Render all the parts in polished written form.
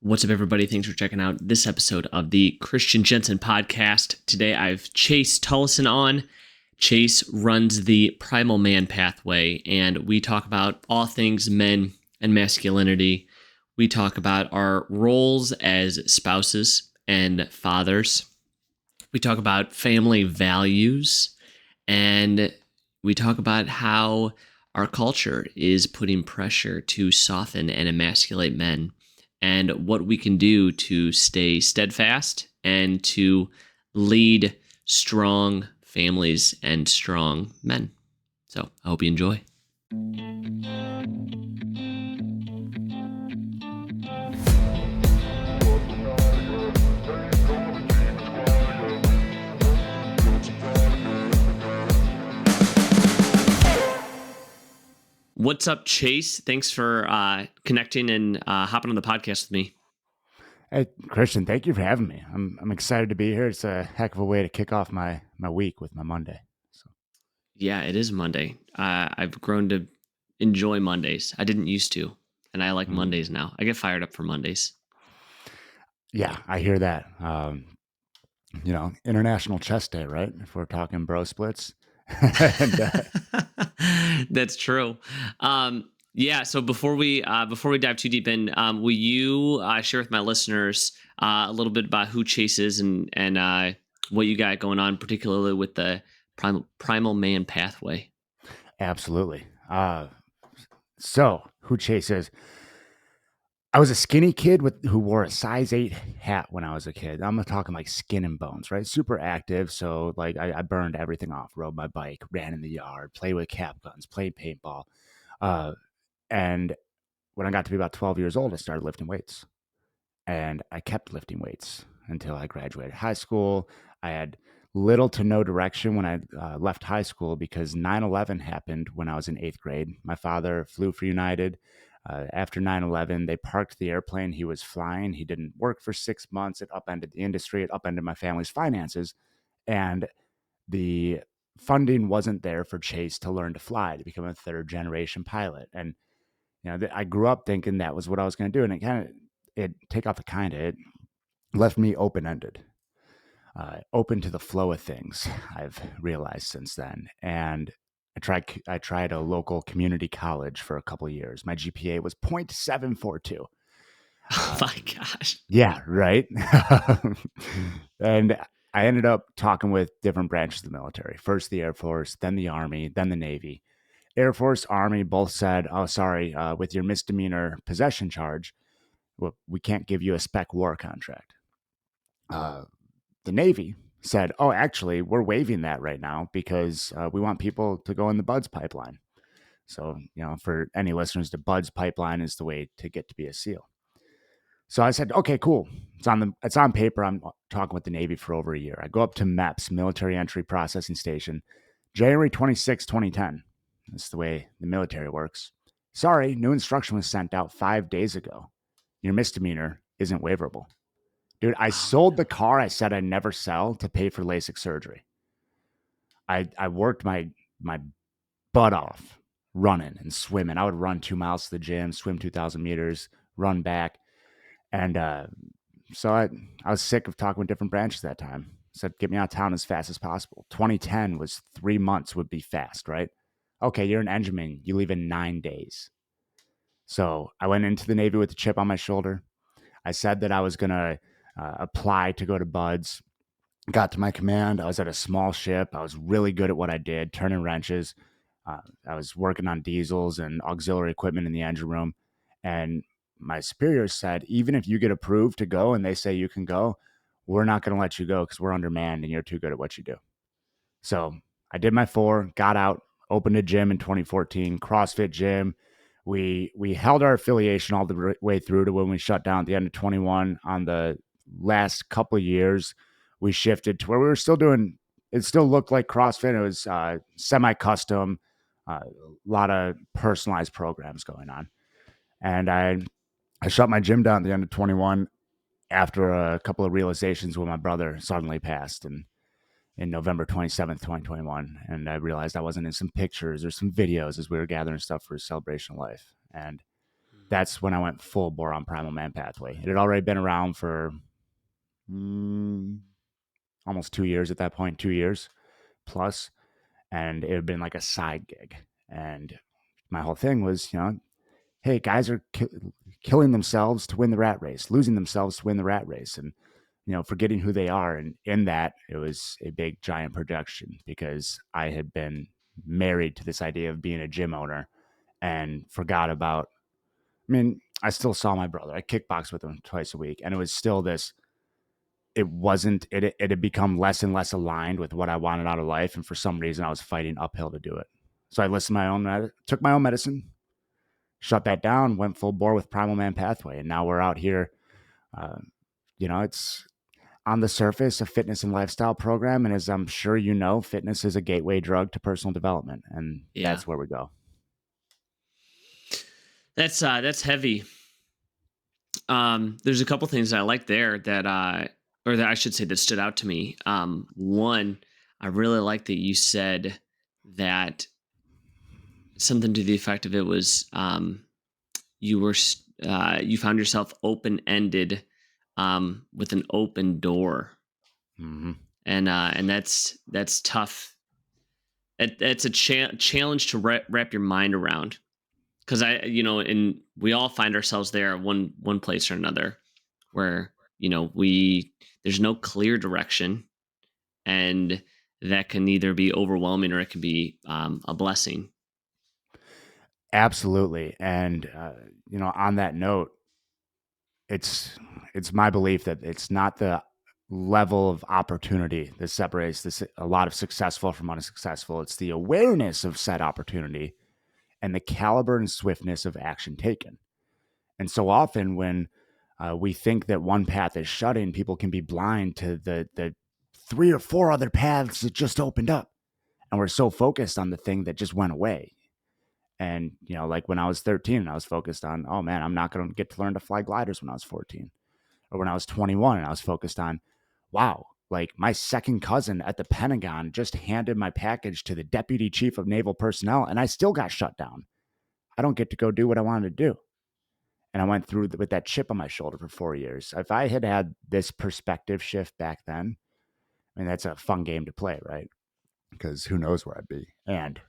What's up, everybody? Thanks for checking out this episode of the Christian Jensen podcast. Today, I've Chase Tolleson on. Chase runs the Primal Man Pathway, and we talk about all things men and masculinity. We talk about our roles as spouses and fathers. We talk about family values, and we talk about how our culture is putting pressure to soften and emasculate men, and what we can do to stay steadfast and to lead strong families and strong men. So I hope you enjoy. What's up, Chase? Thanks for connecting and hopping on the podcast with me. Hey, Christian, thank you for having me. I'm excited to be here. It's a heck of a way to kick off my week with my Monday. So Yeah, it is Monday. I've grown to enjoy Mondays. I didn't used to, and I like Mondays now. I get fired up for Mondays. Yeah, I hear that. International Chess Day, right? If we're talking bro splits. and, That's true. Yeah. So before we dive too deep in, will you share with my listeners a little bit about who Chase is and what you got going on, particularly with the Primal Man Pathway? Absolutely. So who Chase is? I was a skinny kid who wore a size 8 hat when I was a kid. I'm talking like skin and bones, right? Super active. So like I burned everything off, rode my bike, ran in the yard, played with cap guns, played paintball. Uh, and when I got to be about 12 years old, I started lifting weights. And I kept lifting weights until I graduated high school. I had little to no direction when I left high school because 9/11 happened when I was in 8th grade. My father flew for United. After 9/11, they parked the airplane he was flying. He didn't work for 6 months. It upended the industry. It upended my family's finances. And the funding wasn't there for Chase to learn to fly, to become a third generation pilot. And I grew up thinking that was what I was going to do, and it take off the it left me open ended, open to the flow of things. I've realized since then, and I tried a local community college for a couple of years. My GPA was 0.742. Oh my gosh. Yeah, right. And I ended up talking with different branches of the military. First the Air Force, then the Army, then the Navy. Air Force, Army both said, "Oh, sorry, with your misdemeanor possession charge, we can't give you a spec war contract." Uh, the Navy said, "Oh, actually, we're waiving that right now because we want people to go in the BUDS pipeline." So, for any listeners, the BUDS pipeline is the way to get to be a SEAL. So I said, "Okay, cool. It's on paper. I'm talking with the Navy for over a year." I go up to MEPS, Military Entry Processing Station, January 26, 2010. That's the way the military works. "Sorry, new instruction was sent out 5 days ago. Your misdemeanor isn't waiverable." Dude, I Oh sold the no. car I said I'd never sell to pay for LASIK surgery. I worked my butt off running and swimming. I would run 2 miles to the gym, swim 2,000 meters, run back. And so I was sick of talking with different branches that time. Said, "Get me out of town as fast as possible." 2010 was 3 months would be fast, right? Okay, you're an engineman. You leave in 9 days. So I went into the Navy with a chip on my shoulder. I said that I was going to apply to go to BUDS. Got to my command. I was at a small ship. I was really good at what I did, turning wrenches. I was working on diesels and auxiliary equipment in the engine room. And my superiors said, "Even if you get approved to go and they say you can go, we're not going to let you go because we're undermanned and you're too good at what you do." So I did my 4, got out, opened a gym in 2014, CrossFit gym. We held our affiliation all the way through to when we shut down at the end of 21. On the last couple of years, we shifted to where we were still doing. It still looked like CrossFit. It was semi-custom, a lot of personalized programs going on. And I shut my gym down at the end of 21 after a couple of realizations when my brother suddenly passed. And in November 27th, 2021. And I realized I wasn't in some pictures or some videos as we were gathering stuff for his celebration of life. And that's when I went full bore on Primal Man Pathway. It had already been around for almost 2 years at that point, 2 years plus, and it had been like a side gig. And my whole thing was, hey, guys are killing themselves to win the rat race, losing themselves to win the rat race, and forgetting who they are. And in that, it was a big giant projection because I had been married to this idea of being a gym owner and forgot about. I mean, I still saw my brother. I kickboxed with him twice a week, and it was still this. It wasn't. It had become less and less aligned with what I wanted out of life, and for some reason, I was fighting uphill to do it. So I listened to took my own medicine, shut that down, went full bore with Primal Man Pathway, and now we're out here. Uh, it's on the surface a fitness and lifestyle program, and as I'm sure you know, fitness is a gateway drug to personal development, and Yeah. that's where we go. That's heavy. There's a couple things that I like there that or that I should say that stood out to me. One, I really like that you said that something to the effect of it was you found yourself open-ended with an open door. Mm-hmm. And that's tough. It's a challenge to wrap your mind around, because and we all find ourselves there one place or another, where we there's no clear direction, and that can either be overwhelming or it can be a blessing. Absolutely, and on that note, it's it's my belief that it's not the level of opportunity that separates a lot of successful from unsuccessful. It's the awareness of said opportunity and the caliber and swiftness of action taken. And so often when we think that one path is shut in, people can be blind to the three or four other paths that just opened up. And we're so focused on the thing that just went away. And, like when I was 13, I was focused on, oh man, I'm not going to get to learn to fly gliders when I was 14. Or when I was 21, and I was focused on, wow, like my second cousin at the Pentagon just handed my package to the deputy chief of naval personnel, and I still got shut down. I don't get to go do what I wanted to do. And I went through with that chip on my shoulder for 4 years. If I had had this perspective shift back then, I mean, that's a fun game to play, right? Because who knows where I'd be. And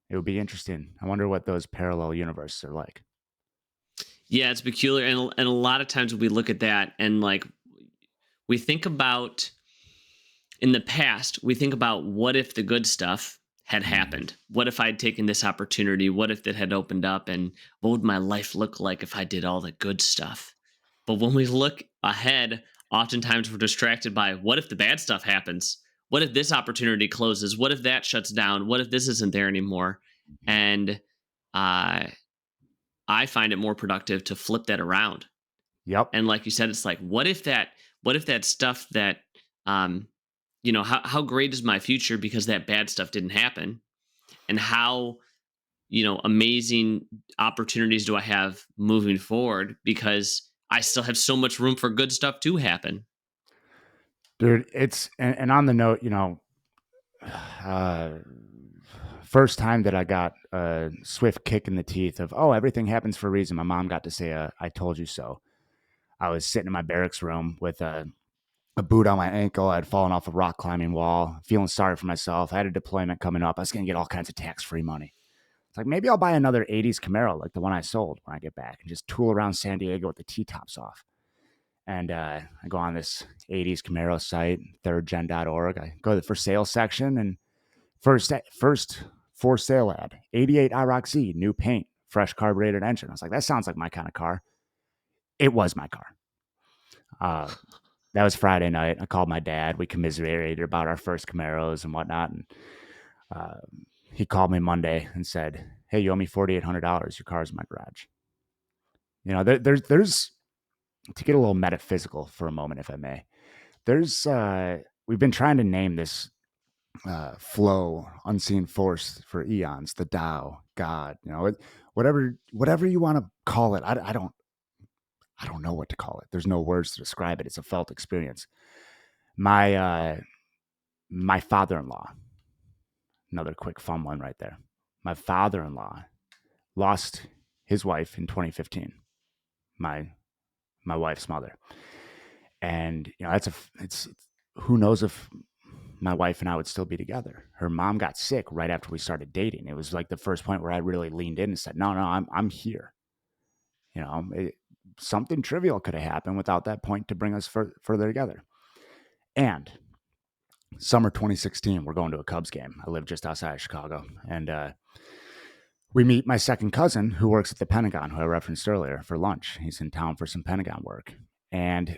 it would be interesting. I wonder what those parallel universes are like. Yeah, it's peculiar, and a lot of times we look at that and like we think about in the past, we think about what if the good stuff had Mhm. happened? What if I'd taken this opportunity? What if it had opened up? And what would my life look like if I did all the good stuff? But when we look ahead, oftentimes we're distracted by what if the bad stuff happens? What if this opportunity closes? What if that shuts down? What if this isn't there anymore? And uh, I find it more productive to flip that around. Yep. And like you said, it's like, what if that stuff that um how great is my future because that bad stuff didn't happen? And how amazing opportunities do I have moving forward because I still have so much room for good stuff to happen? Dude, and on the note, uh, first time that I got a swift kick in the teeth of, oh, everything happens for a reason. My mom got to say, I told you so. I was sitting in my barracks room with a boot on my ankle. I had fallen off a rock climbing wall, feeling sorry for myself. I had a deployment coming up. I was going to get all kinds of tax free money. It's like, maybe I'll buy another 80s Camaro like the one I sold when I get back and just tool around San Diego with the T-tops off. And I go on this 80s Camaro site, thirdgen.org. I go to the for sale section, and first for sale ad, 88 IROC Z, new paint, fresh carbureted engine. I was like, that sounds like my kind of car. It was my car. Uh, that was Friday night. I called my dad. We commiserated about our first Camaros and whatnot. And uh, he called me Monday and said, "Hey, you owe me $4,800. Your car's in my garage." There's to get a little metaphysical for a moment, if I may. There's we've been trying to name this flow, unseen force for eons, the Tao, God, whatever you want to call it. I don't know what to call it. There's no words to describe it. It's a felt experience. My my father-in-law, another quick fun one right there. My father-in-law lost his wife in 2015, my wife's mother. And it's who knows if my wife and I would still be together. Her mom got sick right after we started dating. It was like the first point where I really leaned in and said, "No, I'm here." You know, something trivial could have happened without that point to bring us further together. And summer 2016, we're going to a Cubs game. I live just outside of Chicago, and we meet my second cousin who works at the Pentagon, who I referenced earlier, for lunch. He's in town for some Pentagon work, and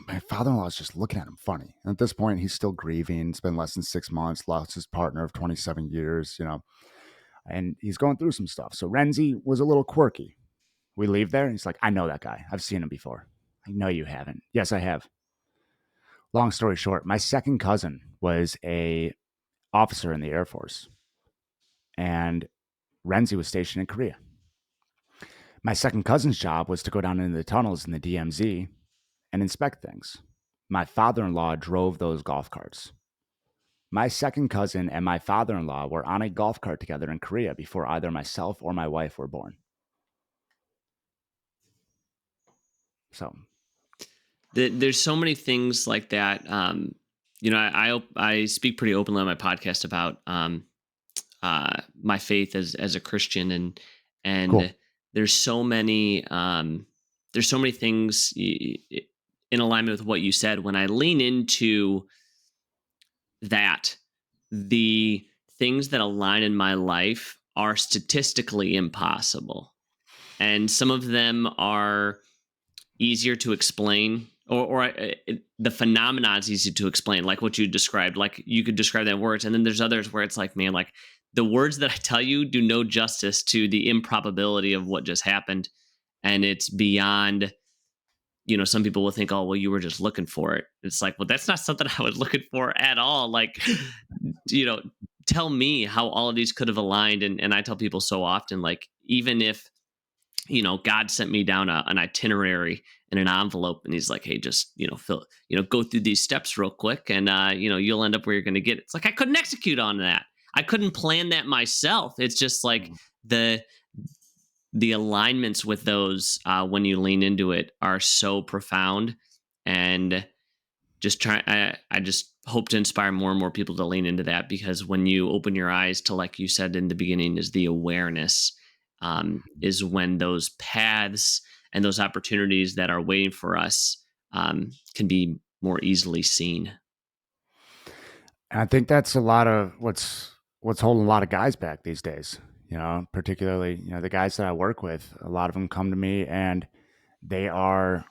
my father-in-law is just looking at him funny. And at this point, he's still grieving. It's been less than 6 months, lost his partner of 27 years, and he's going through some stuff. So Renzi was a little quirky. We leave there, and he's like, "I know that guy. I've seen him before." I know you haven't. Yes, I have. Long story short, my second cousin was a officer in the Air Force, and Renzi was stationed in Korea. My second cousin's job was to go down into the tunnels in the DMZ and inspect things. My father-in-law drove those golf carts. My second cousin and my father-in-law were on a golf cart together in Korea before either myself or my wife were born. So, There's so many things like that. I speak pretty openly on my podcast about my faith as a Christian, cool. and there's so many there's so many things in alignment with what you said. When I lean into that, the things that align in my life are statistically impossible, and some of them are easier to explain, the phenomenon is easy to explain, like what you described. Like you could describe that in words, and then there's others where it's like, man, like the words that I tell you do no justice to the improbability of what just happened, and it's beyond. Some people will think, oh, well, you were just looking for it. It's like, well, that's not something I was looking for at all. Like, you know, tell me how all of these could have aligned. And I tell people so often, like, even if God sent me down an itinerary in an envelope, and he's like, hey, just fill, go through these steps real quick, and you'll end up where you're going to get. It's like I couldn't execute on that. I couldn't plan that myself. It's just like the alignments with those, when you lean into it, are so profound. And I just hope to inspire more and more people to lean into that, because when you open your eyes to, like you said in the beginning, is the awareness, is when those paths and those opportunities that are waiting for us, can be more easily seen. And I think that's a lot of what's holding a lot of guys back these days. Particularly, the guys that I work with, a lot of them come to me and they are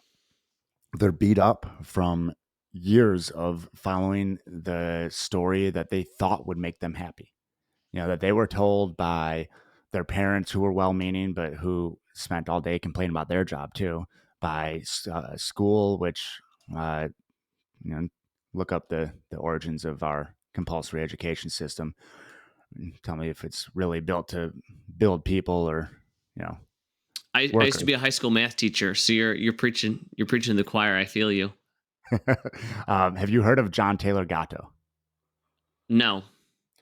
they're beat up from years of following the story that they thought would make them happy. That they were told by their parents, who were well-meaning but who spent all day complaining about their job too, by school, which uh, you know, look up the origins of our compulsory education system. Tell me if it's really built to build people or you know I used to workers. be a high school math teacher, so you're preaching the choir. I feel you. Have you heard of John Taylor Gatto? No.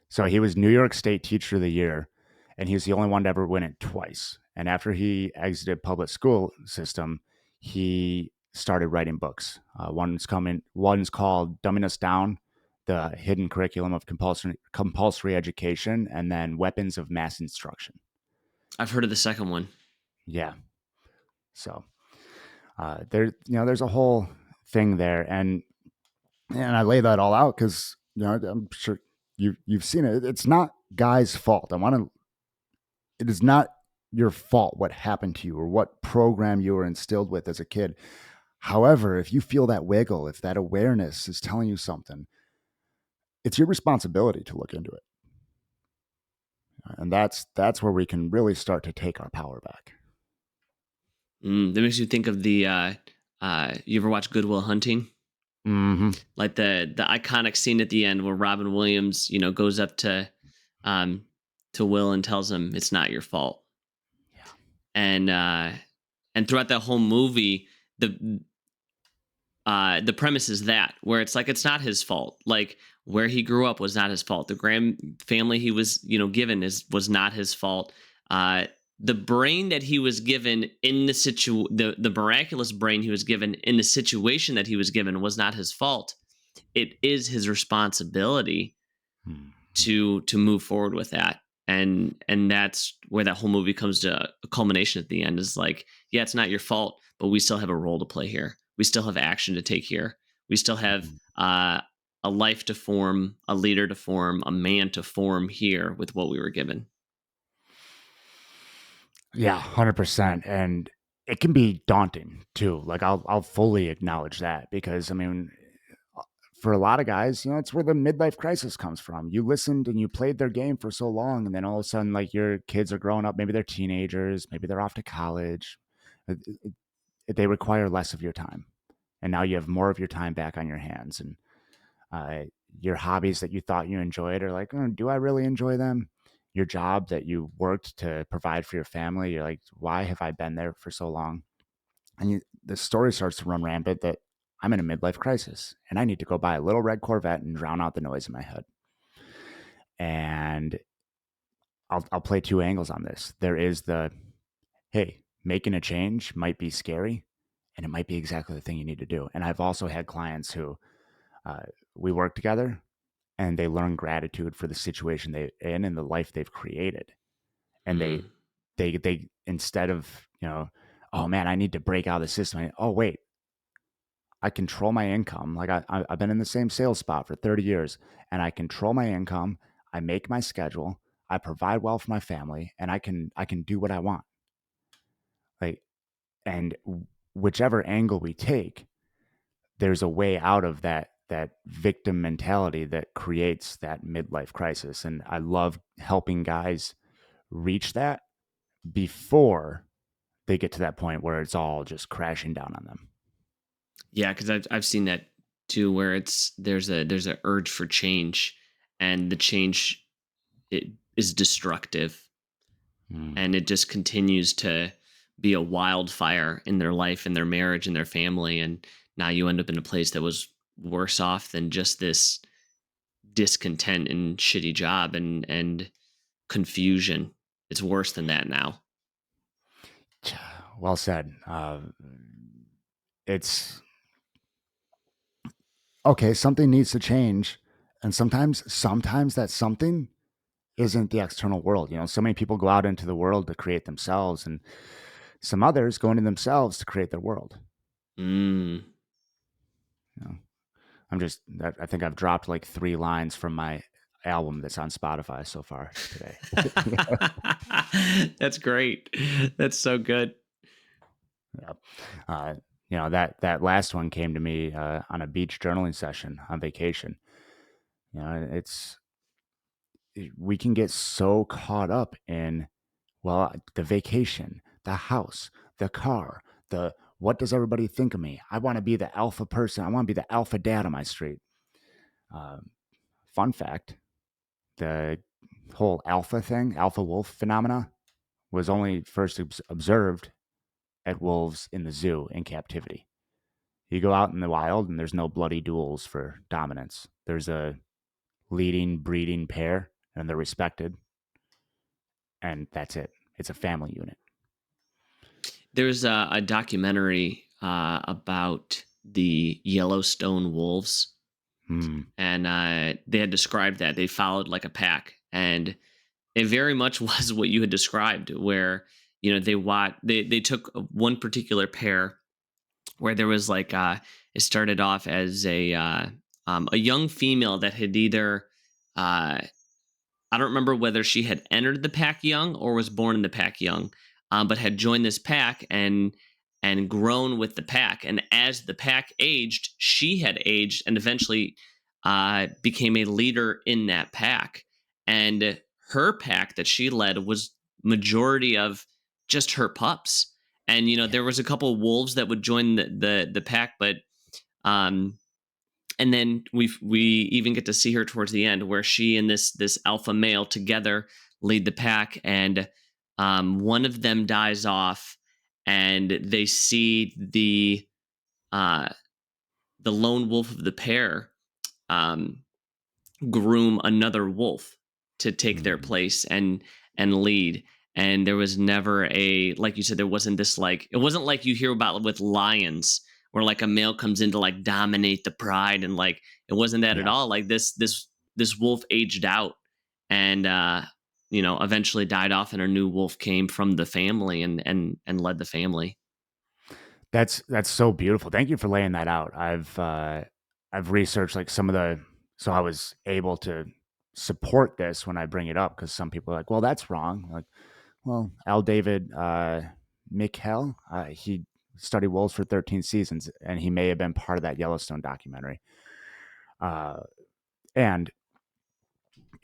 So he was New York State Teacher of the Year, and he was the only one to ever win it twice. And after he exited public school system, he started writing books. One's called "Dumbing Us Down: The Hidden Curriculum of Compulsory Education," and then "Weapons of Mass Instruction." I've heard of the second one. Yeah. So there's a whole thing there, and I lay that all out because I'm sure you've seen it. It's not guys' fault. It is not your fault what happened to you or what program you were instilled with as a kid. However, if you feel that wiggle, if that awareness is telling you something, it's your responsibility to look into it. And that's where we can really start to take our power back. That makes you think of you ever watch Good Will Hunting? Mm-hmm. Like the iconic scene at the end where Robin Williams, goes up to Will and tells him it's not your fault. Yeah. And throughout that whole movie, the premise is that, where it's like it's not his fault. Like where he grew up was not his fault. The grand family he was given was not his fault. the brain that he was given in the miraculous brain he was given in the situation that he was given was not his fault. It is his responsibility Mhm. to move forward with that. And that's where that whole movie comes to a culmination at the end, is like, yeah, it's not your fault, but we still have a role to play here. We still have action to take here. We still have Mhm. a life to form, a leader to form, a man to form here with what we were given. Yeah, 100%. And it can be daunting too. Like I'll fully acknowledge that because I mean, uh, for a lot of guys, it's where the midlife crisis comes from. You listened and you played their game for so long, and then all of a sudden, like your kids are growing up. Maybe they're teenagers. Maybe they're off to college. They require less of your time, and now you have more of your time back on your hands. And uh, your hobbies that you thought you enjoyed are like, do I really enjoy them? Your job that you worked to provide for your family, you're like, why have I been there for so long? And the story starts to run rampant that I'm in a midlife crisis and I need to go buy a little red Corvette and drown out the noise in my head. And I'll play two angles on this. There is the, hey, making a change might be scary and it might be exactly the thing you need to do. And I've also had clients who uh, we work together and they learn gratitude for the situation they're in and the life they've created. And Mm. they instead of, oh man, I need to break out of the system. Oh wait, I control my income. Like I've been in the same sales spot for 30 years and I control my income. I make my schedule. I provide well for my family and I can do what I want. Like, and whichever angle we take, there's a way out of that victim mentality that creates that midlife crisis. And I love helping guys reach that before they get to that point where it's all just crashing down on them. Yeah, because I've seen that too, where there's a urge for change, and the change, it is destructive, Mm. and it just continues to be a wildfire in their life, in their marriage, in their family, and now you end up in a place that was worse off than just this discontent and shitty job and confusion. It's worse than that now. Well said. It's okay. Something needs to change, and sometimes that something isn't the external world. So many people go out into the world to create themselves, and some others go into themselves to create their world. Mm. You know, I think I've dropped like 3 lines from my album that's on Spotify so far today. That's great. That's so good. Yep. Uh, that last one came to me on a beach journaling session on vacation. It's we can get so caught up in the vacation, the house, the car, the what does everybody think of me? I want to be the alpha person. I want to be the alpha dad on my street. Um, Fun fact: the whole alpha thing, alpha wolf phenomena, was only first observed at wolves in the zoo in captivity. You go out in the wild and there's no bloody duels for dominance. There's a leading breeding pair and they're respected, and that's it. It's a family unit. There's a documentary about the Yellowstone wolves, Hmm. and they had described that they followed like a pack, and it very much was what you had described, where they took one particular pair where there was like it started off as a young female that had either uh, I don't remember whether she had entered the pack young or was born in the pack young, but had joined this pack and grown with the pack. And as the pack aged, she had aged and eventually became a leader in that pack. And her pack that she led was majority of just her pups. And there was a couple wolves that would join the pack, but um, and then we even get to see her towards the end where she and this alpha male together lead the pack, and one of them dies off, and they see uh the lone wolf of the pair um groom another wolf to take their Hmm. place and lead. and there was never a, like you said, there wasn't this, like, it wasn't like you hear about with lions where like a male comes in to like dominate the pride, and like it wasn't that at Yeah. all. Like this wolf aged out, and eventually died off, and a new wolf came from the family and led the family. That's so beautiful. Thank you for laying that out. I've researched like some of the so I was able to support this when I bring it up because some people are like, well, that's wrong. Like, well, Al David Mikkel, he studied wolves for 13 seasons, and he may have been part of that Yellowstone documentary. Uh, and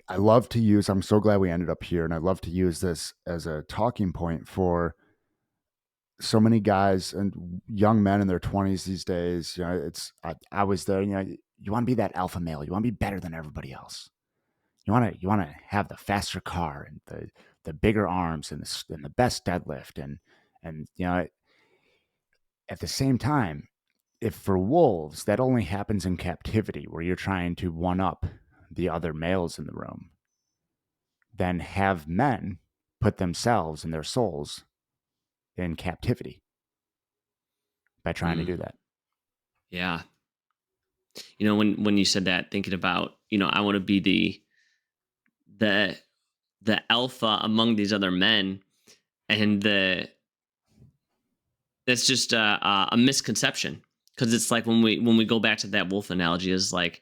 I love to use. I'm so glad we ended up here, and I love to use this as a talking point for so many guys and young men in their 20s these days. I was there. You want to be that alpha male. You want to be better than everybody else. You want to have the faster car and the bigger arms and the best deadlift and at the same time, if for wolves that only happens in captivity where you're trying to one up the other males in the room, then have men put themselves and their souls in captivity by trying to Mm, do that. yeah. When you said that, thinking about, I want to be the the alpha among these other men, and that's just a misconception, because it's like when we go back to that wolf analogy, is like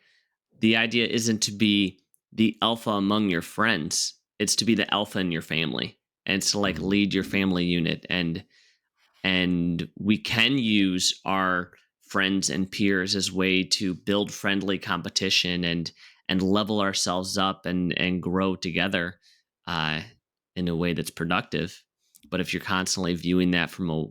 the idea isn't to be the alpha among your friends, it's to be the alpha in your family, and it's to like Mhm. lead your family unit. And we can use our friends and peers as way to build friendly competition and level ourselves up and grow together, uh, in a way that's productive. But if you're constantly viewing that from a,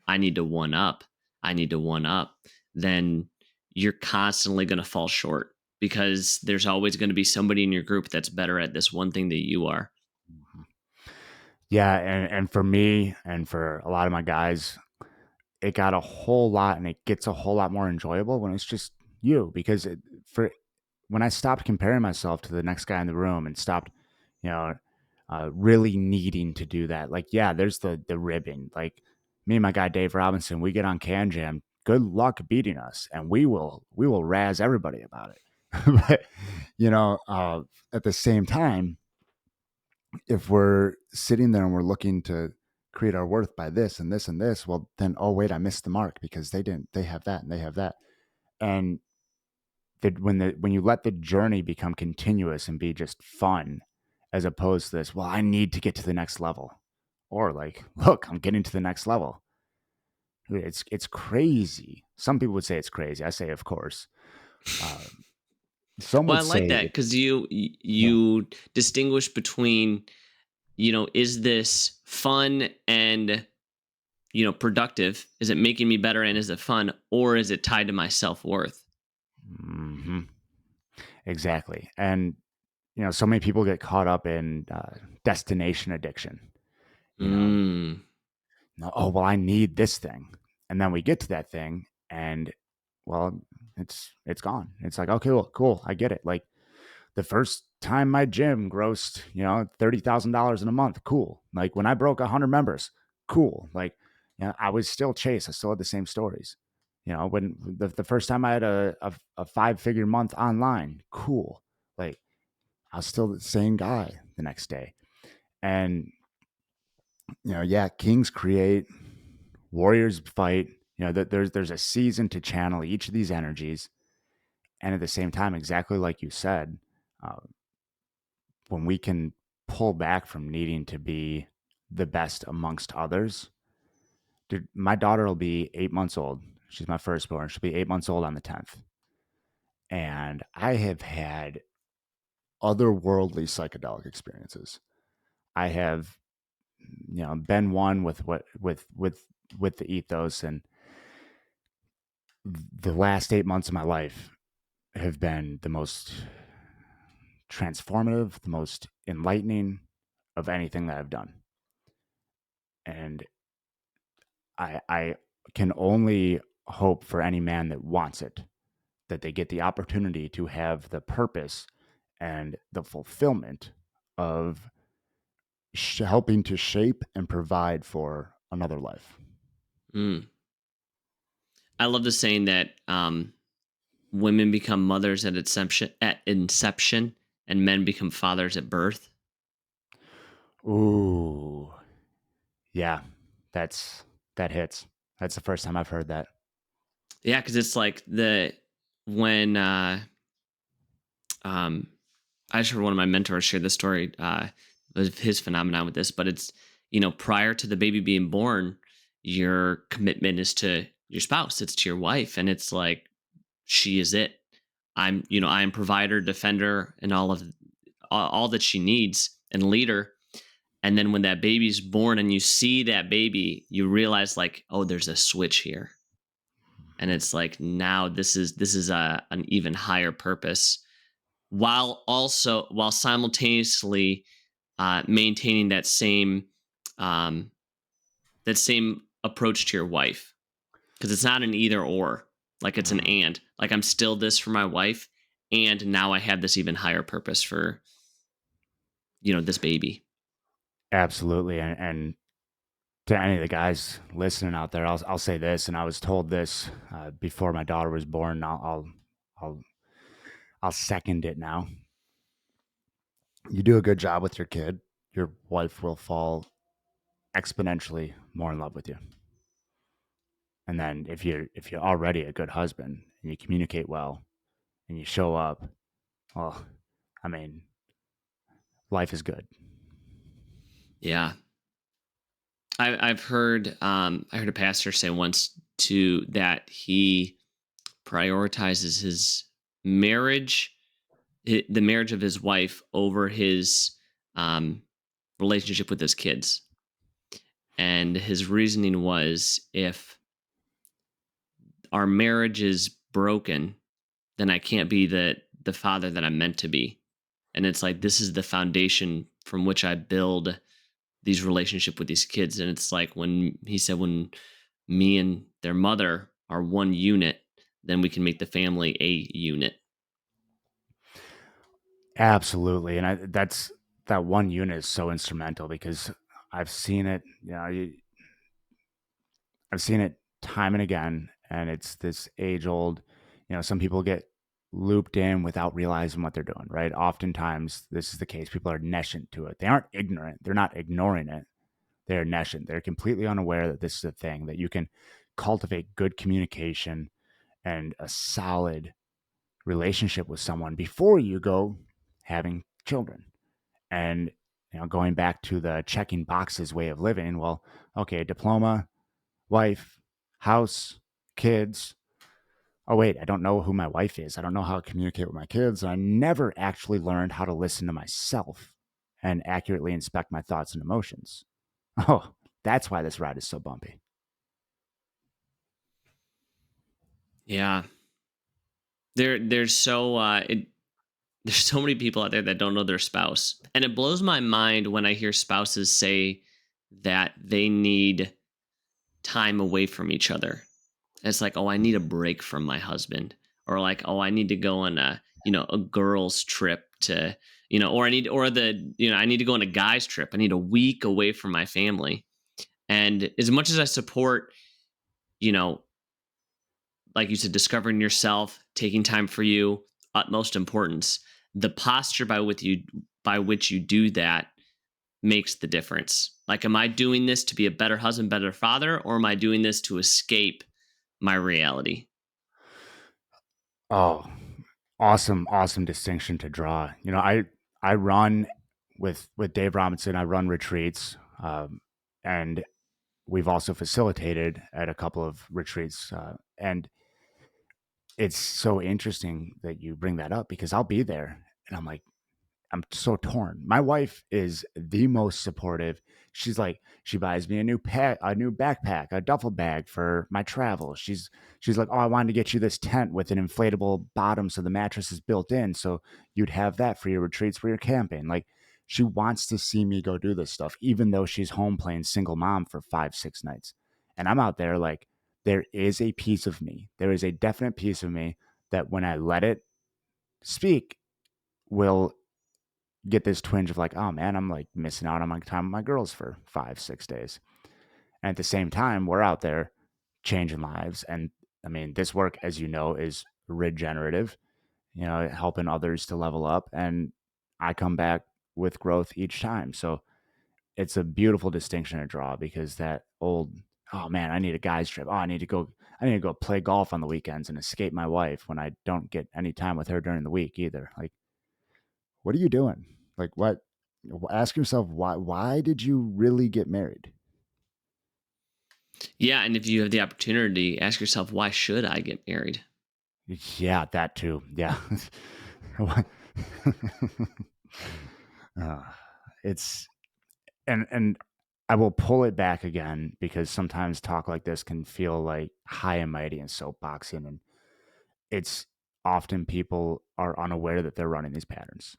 I need to one up, I need to one up, then you're constantly going to fall short, because there's always going to be somebody in your group that's better at this one thing that you are. Mhm. Yeah, and for me and for a lot of my guys, it got a whole lot and it gets a whole lot more enjoyable when it's just you because for when I stopped comparing myself to the next guy in the room and stopped, you know, really needing to do that. Like, yeah, there's the ribbing. Like me and my guy Dave Robinson, we get on Can Jam. Good luck beating us, and we will razz everybody about it. But at the same time, if we're sitting there and we're looking to create our worth by this and this and this, well, then oh wait, I missed the mark because they didn't. They have that and they have that, and when you let the journey become continuous and be just fun as opposed to this, well, I need to get to the next level, or like, look, I'm getting to the next level. It's crazy. Some people would say it's crazy. I say, of course. uh, some Well, would I like say that, because you yeah. you distinguish between, is this fun and, productive? Is it making me better, and is it fun, or is it tied to my self-worth? Hmm. Exactly. And so many people get caught up in destination addiction. you know Mm. No, oh, well, I need this thing. And then we get to that thing and well, it's gone. It's like, okay, well, cool. I get it. Like the first time my gym grossed, $30,000 in a month. Cool. Like when I broke 100 members, cool. Like, I was still Chase. I still had the same stories. When the first time I had a 5-figure month online, cool. Like I was still the same guy the next day. And, yeah, kings create, warriors fight. That there's a season to channel each of these energies, and at the same time, exactly like you said, uh, when we can pull back from needing to be the best amongst others. Dude, my daughter will be 8 months old. She's my firstborn. She'll be 8 months old on the 10th, and I have had otherworldly psychedelic experiences. I have, been one with with the ethos, and the last 8 months of my life have been the most transformative, the most enlightening of anything that I've done. And I can only hope for any man that wants it that they get the opportunity to have the purpose and the fulfillment of helping to shape and provide for another life. Mm. I love the saying that women become mothers at inception, and men become fathers at birth. Ooh, yeah, that's that hits. That's the first time I've heard that. Yeah, because it's like when um I just heard one of my mentors share this story of his phenomenon with this, but it's prior to the baby being born, your commitment is to your spouse, it's to your wife, and it's like she is it. I am provider, defender, and all that she needs, and leader. And then when that baby's born and you see that baby, you realize like, oh, there's a switch here, and it's like now this is an even higher purpose, while simultaneously maintaining um, that same approach to your wife, because it's not an either or, like it's an Mm, and, like I'm still this for my wife, and now I have this even higher purpose for this baby. absolutely, and to any of the guys listening out there, I'll say this, and I was told this before my daughter was born. I'll I'll second it now. You do a good job with your kid, your wife will fall exponentially more in love with you. And then if you're already a good husband and you communicate well and you show up, well, I mean, life is good. Yeah, I heard a pastor say once to that he prioritizes his marriage, the marriage of his wife, over his um, relationship with his kids. And his reasoning was, if our marriage is broken, then I can't be the father that I'm meant to be. And it's like this is the foundation from which I build these relationship with these kids. And it's like when he said, when me and their mother are one unit, then we can make the family a unit. Absolutely. And that one unit is so instrumental because I've seen it, I've seen it time and again, and it's this age old, some people get looped in without realizing what they're doing, right? Oftentimes, this is the case. People are nescient to it. They aren't ignorant, they're not ignoring it. They're nescient. They're completely unaware that this is a thing, that you can cultivate good communication and a solid relationship with someone before you go having children. And going back to the checking boxes way of living, well, okay, diploma, wife, house, kids. Oh, wait, I don't know who my wife is. I don't know how to communicate with my kids. I never actually learned how to listen to myself and accurately inspect my thoughts and emotions. Oh, that's why this ride is so bumpy. Yeah. There's so there's so many people out there that don't know their spouse. And it blows my mind when I hear spouses say that they need time away from each other. It's like, oh, I need a break from my husband. Or like, oh, I need to go on a girl's trip to, I need to go on a guy's trip. I need a week away from my family. And as much as I support, you know, like you said, discovering yourself, taking time for you, utmost importance. The posture by which you do that makes the difference. Like, am I doing this to be a better husband, better father, or am I doing this to escape my reality? Oh, awesome, awesome distinction to draw. I run with Dave Robinson. I run retreats, and we've also facilitated at a couple of retreats. And it's so interesting that you bring that up because I'll be there, and I'm like, I'm so torn. My wife is the most supportive. She's like, she buys me a new backpack, a duffel bag for my travel. She's like, oh, I wanted to get you this tent with an inflatable bottom so the mattress is built in, so you'd have that for your retreats, for your camping. Like, she wants to see me go do this stuff, even though she's home playing single mom for 5, 6 nights, and I'm out there like, there is a piece of me, there is a definite piece of me that when I let it speak will get this twinge of like, oh man, I'm like missing out on my time with my girls for 5, 6 days. And at the same time, we're out there changing lives. And I mean, this work, as you know, is regenerative, helping others to level up. And I come back with growth each time. So it's a beautiful distinction to draw because that old, oh man, I need a guy's trip. Oh, I need to go play golf on the weekends and escape my wife when I don't get any time with her during the week either. Like, what are you doing? Like, what? Ask yourself why did you really get married? Yeah, and if you have the opportunity, ask yourself, why should I get married? Yeah, that too. Yeah. uh, it's and I will pull it back again because sometimes talk like this can feel like high and mighty and soapboxing, and it's often people are unaware that they're running these patterns.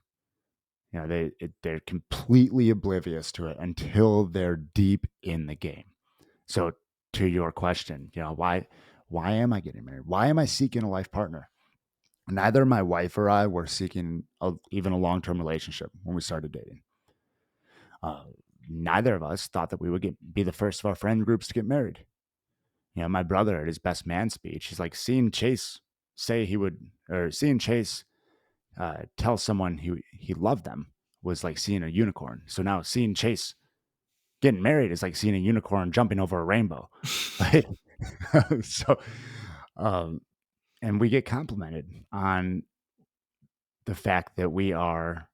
They're completely oblivious to it until they're deep in the game. So to your question, why am I getting married? Why am I seeking a life partner? Neither my wife or I were seeking even a long-term relationship when we started dating. Uh, Neither of us thought that we would be the first of our friend groups to get married. My brother at his best man speech, he's like, seeing Chase say he would, or seeing Chase tell someone he loved them was like seeing a unicorn. So now seeing Chase getting married is like seeing a unicorn jumping over a rainbow. Like, so, um, and we get complimented on the fact that we are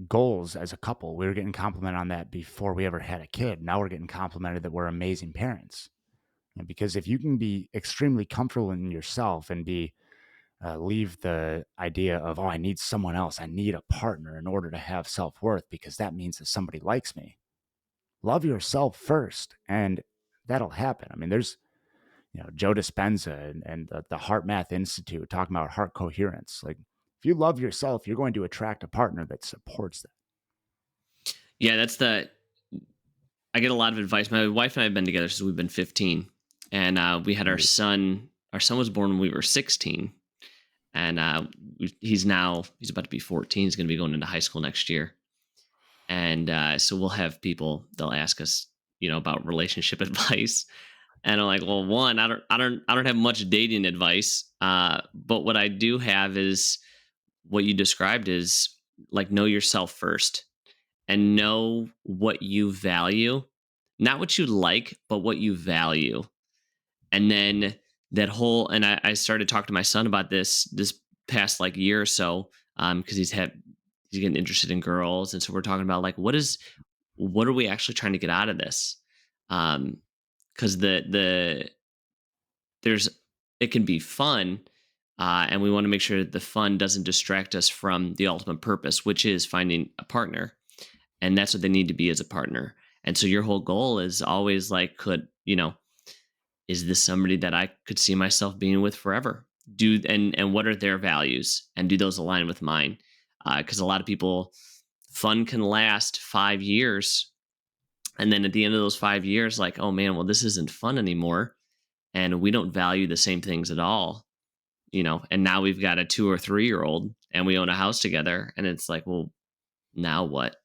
goals as a couple. We were getting complimented on that before we ever had a kid. Now we're getting complimented that we're amazing parents. And because if you can be extremely comfortable in yourself and be leave the idea of, oh, I need someone else, I need a partner in order to have self worth because that means that somebody likes me. Love yourself first, and that'll happen. I mean, there's Joe Dispenza and the Heart Math Institute talking about heart coherence. Like, if you love yourself, you're going to attract a partner that supports that. Yeah, I get a lot of advice. My wife and I have been together since we've been 15, and we had our Right. son. Our son was born when we were 16, and he's about to be 14. He's going to be going into high school next year, and so we'll have people. They'll ask us, about relationship advice, and I'm like, well, one, I don't have much dating advice, but what I do have is what you described is like know yourself first and know what you value, not what you like, but what you value. And then that whole, and I started talking to my son about this past like year or so, because he's getting interested in girls, and so we're talking about like what are we actually trying to get out of this? Because there's it can be fun, and we want to make sure that the fun doesn't distract us from the ultimate purpose, which is finding a partner, and that's what they need to be as a partner. And so your whole goal is always like, is this somebody that I could see myself being with forever? And what are their values, and do those align with mine? Because a lot of people, fun can last 5 years, and then at the end of those 5 years, like, oh man, well, this isn't fun anymore, and we don't value the same things at all. And now we've got a 2 or 3 year old, and we own a house together, and it's like, well, now what?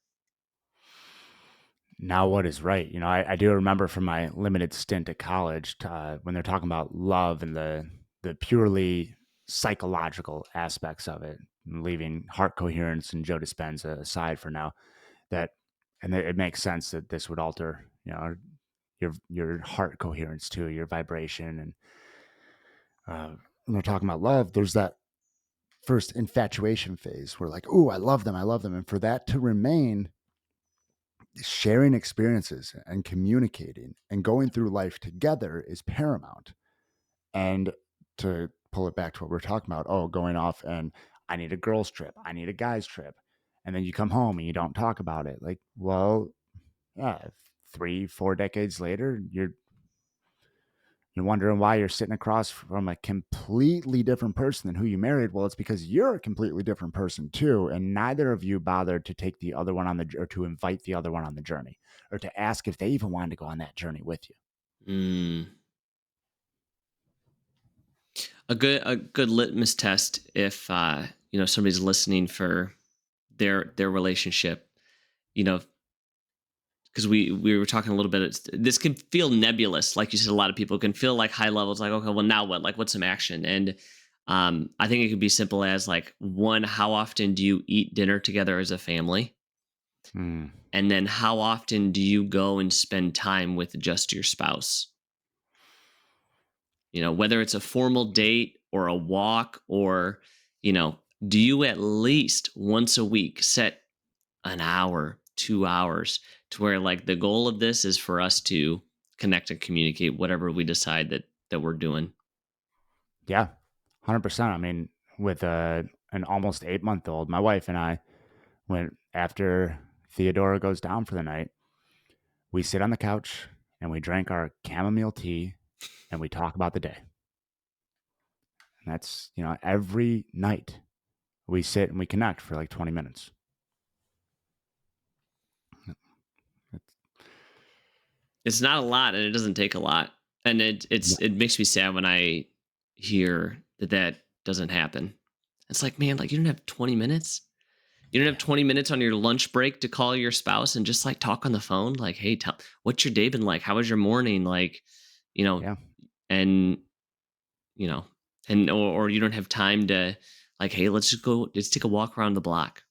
Now, what is right? I do remember from my limited stint at college when they're talking about love and the purely psychological aspects of it, leaving heart coherence and Joe Dispenza aside for now. That and it makes sense that this would alter, your heart coherence too, your vibration, and when we're talking about love, there's that first infatuation phase where like, oh, I love them, and for that to remain, sharing experiences and communicating and going through life together is paramount. And to pull it back to what we're talking about, oh, going off and I need a girl's trip, I need a guy's trip. And then you come home and you don't talk about it. Like, well, yeah, 3, 4 decades later, you're wondering why you're sitting across from a completely different person than who you married. Well, it's because you're a completely different person too, and neither of you bothered to take the other one or to invite the other one on the journey, or to ask if they even wanted to go on that journey with you. Mm. A good litmus test if somebody's listening for their relationship, you know, because we were talking a little bit. This can feel nebulous, like you said. A lot of people can feel like high levels, like, okay, well, now what? Like, what's some action? And I think it could be simple as like, one, how often do you eat dinner together as a family? Mm. And then how often do you go and spend time with just your spouse? Whether it's a formal date or a walk, or, you know, do you at least once a week set an hour, 2 hours, to where like the goal of this is for us to connect and communicate whatever we decide that we're doing. Yeah, 100%. I mean, with an almost 8-month-old, my wife and I went after Theodora goes down for the night. We sit on the couch and we drank our chamomile tea and we talk about the day. And that's, every night we sit and we connect for like 20 minutes. It's not a lot, and it doesn't take a lot. And it makes me sad when I hear that doesn't happen. It's like, man, like, you don't have 20 minutes. You don't have 20 minutes on your lunch break to call your spouse and just like talk on the phone. Like, hey, what's your day been like? How was your morning? Like, you know, Yeah. and you know, or you don't have time to, like, hey, let's take a walk around the block.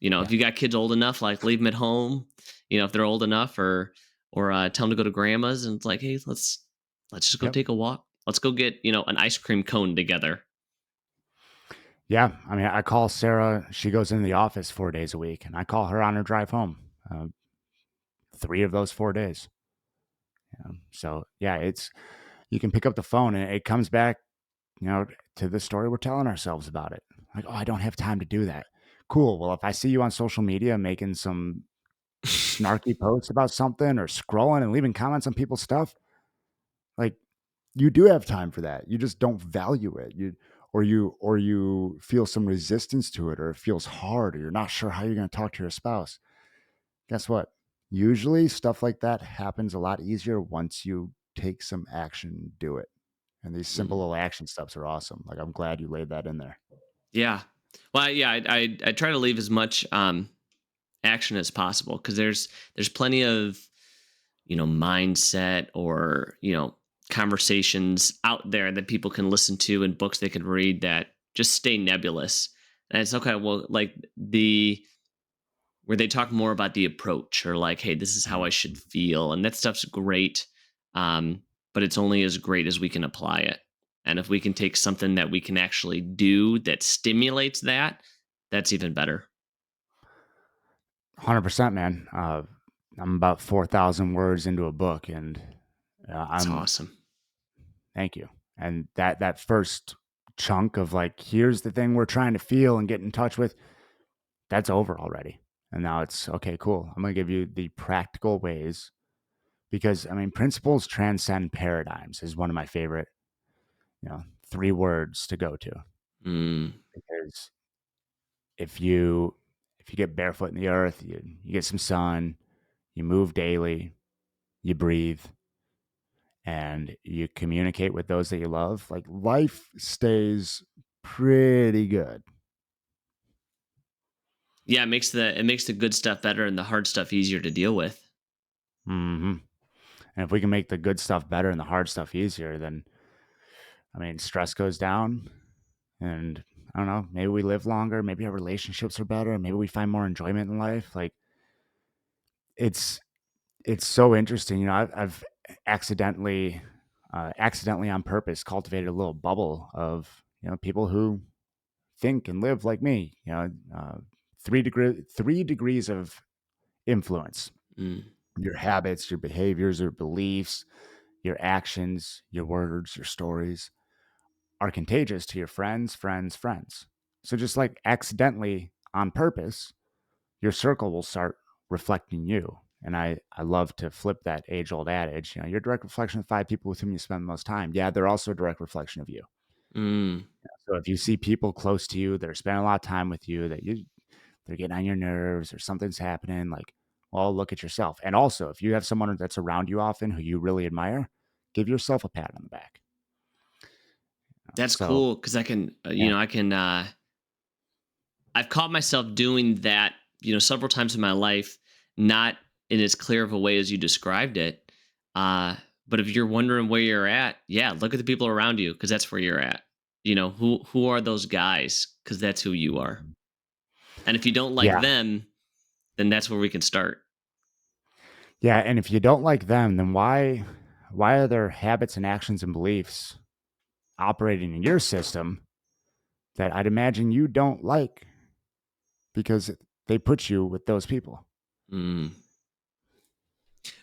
If Yeah. you got kids old enough, like, leave them at home. If they're old enough, or tell them to go to grandma's, and it's like, hey, let's just go Yep. take a walk. Let's go get an ice cream cone together. Yeah. I mean, I call Sarah. She goes into the office 4 days a week, and I call her on her drive home. 3 of those 4 days. So yeah, you can pick up the phone and it comes back, to the story we're telling ourselves about it. Like, oh, I don't have time to do that. Cool. Well, if I see you on social media making some snarky posts about something or scrolling and leaving comments on people's stuff, like, you do have time for that. You just don't value it. You feel some resistance to it, or it feels hard, or you're not sure how you're going to talk to your spouse. Guess what? Usually stuff like that happens a lot easier once you take some action and do it. And these simple Mhm. little action steps are awesome. Like, I'm glad you laid that in there. Yeah. Well, yeah, I try to leave as much action as possible, because there's plenty of mindset, or conversations out there that people can listen to, and books they can read that just stay nebulous. And it's okay. Well, like, where they talk more about the approach, or like, hey, this is how I should feel, and that stuff's great. But it's only as great as we can apply it. And if we can take something that we can actually do that stimulates that, that's even better. 100%, man. I'm about 4,000 words into a book, and It's I'm awesome. thank you. And that first chunk of like, here's the thing we're trying to feel and get in touch with, that's over already. And now it's okay, cool. I'm going to give you the practical ways, because I mean, principles transcend paradigms is one of my favorite, 3 words to go to. Mm. Because if you get barefoot in the earth, you get some sun, you move daily, you breathe, and you communicate with those that you love, like, life stays pretty good. Yeah, it makes the good stuff better and the hard stuff easier to deal with. Hmm. And if we can make the good stuff better and the hard stuff easier, then I mean, stress goes down, and I don't know, maybe we live longer, maybe our relationships are better, maybe we find more enjoyment in life. Like, it's it's so interesting. I've accidentally on purpose cultivated a little bubble of people who think and live like me. 3 degrees of influence: Mm. your habits, your behaviors, your beliefs, your actions, your words, your stories are contagious to your friends, friends, friends. So just like accidentally on purpose, your circle will start reflecting you. And I love to flip that age old adage, you're a direct reflection of 5 people with whom you spend the most time. Yeah, they're also a direct reflection of you. Mm. So if you see people close to you that are spending a lot of time with you, they're getting on your nerves or something's happening, like, well, look at yourself. And also, if you have someone that's around you often who you really admire, give yourself a pat on the back. That's So cool, because I can, yeah, I can, I've caught myself doing that, several times in my life, not in as clear of a way as you described it. Uh, but if you're wondering where you're at, yeah, look at the people around you because that's where you're at. Who are those guys? Because that's who you are. And if you don't like Yeah. them, then that's where we can start. Yeah, and if you don't like them, then why are their habits and actions and beliefs operating in your system that I'd imagine you don't like because they put you with those people? Mm.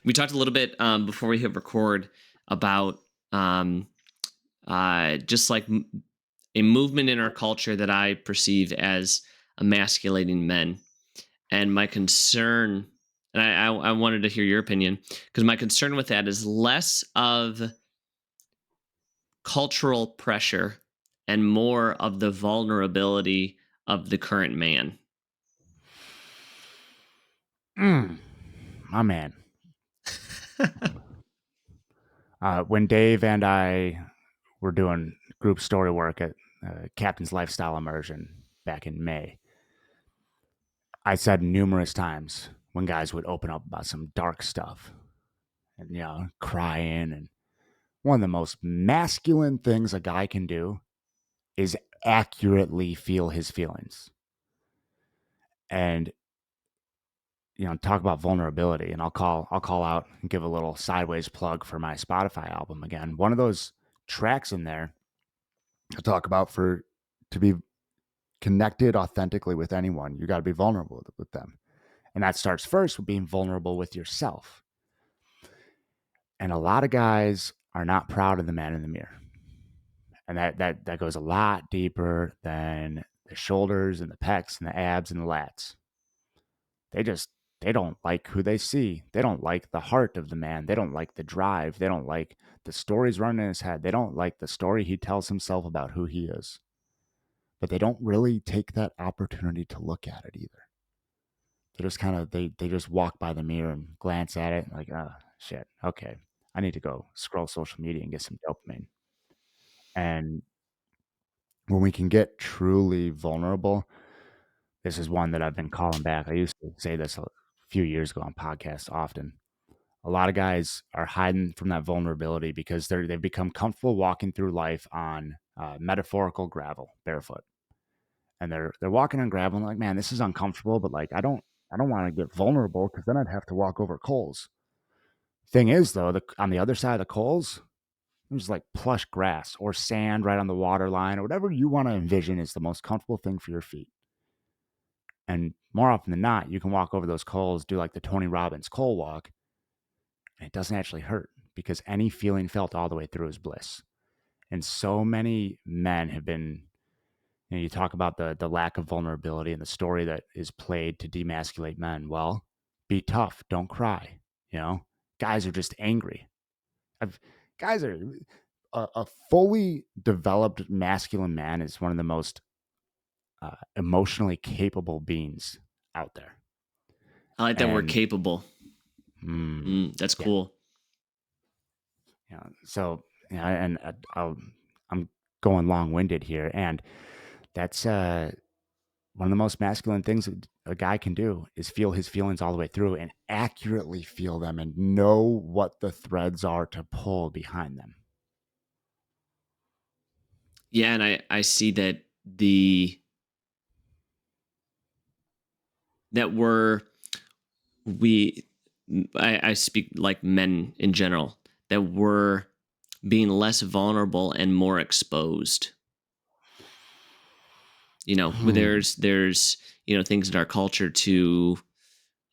We talked a little bit before we hit record about um, just like a movement in our culture that I perceive as emasculating men. And my concern, and I wanted to hear your opinion, because my concern with that is less of cultural pressure and more of the vulnerability of the current man. My man. When Dave and I were doing group story work at Captain's Lifestyle Immersion back in May, I said numerous times when guys would open up about some dark stuff and, crying. And one of the most masculine things a guy can do is accurately feel his feelings. And, talk about vulnerability. And I'll call out and give a little sideways plug for my Spotify album again. One of those tracks in there I talk about for to be connected authentically with anyone, you got to be vulnerable with them. And that starts first with being vulnerable with yourself. And a lot of guys are not proud of the man in the mirror. And that goes a lot deeper than the shoulders and the pecs and the abs and the lats. They just they don't like who they see. They don't like the heart of the man. They don't like the drive. They don't like the stories running in his head. They don't like the story he tells himself about who he is. But they don't really take that opportunity to look at it either. They just kind of they just walk by the mirror and glance at it like, oh shit, okay. I need to go scroll social media and get some dopamine. And when we can get truly vulnerable, this is one that I've been calling back. I used to say this a few years ago on podcasts often. A lot of guys are hiding from that vulnerability because they've become comfortable walking through life on metaphorical gravel, barefoot, and they're walking on gravel and like, man, this is uncomfortable, but like I don't want to get vulnerable because then I'd have to walk over coals. Thing is, though, on the other side of the coals, there's like plush grass or sand right on the water line or whatever you want to envision is the most comfortable thing for your feet. And more often than not, you can walk over those coals, do like the Tony Robbins coal walk, and it doesn't actually hurt because any feeling felt all the way through is bliss. And so many men have been, you talk about the lack of vulnerability and the story that is played to demasculate men. Well, be tough, don't cry. You know, guys are just angry. I've, guys are a fully developed masculine man is one of the most emotionally capable beings out there. I like that word And capable. mm, That's yeah, cool. so and I'm going long winded here, and that's one of the most masculine things a guy can do is feel his feelings all the way through and accurately feel them and know what the threads are to pull behind them. Yeah, and I see that the that we I speak like men in general, that we're being less vulnerable and more exposed. Hmm. There's things in our culture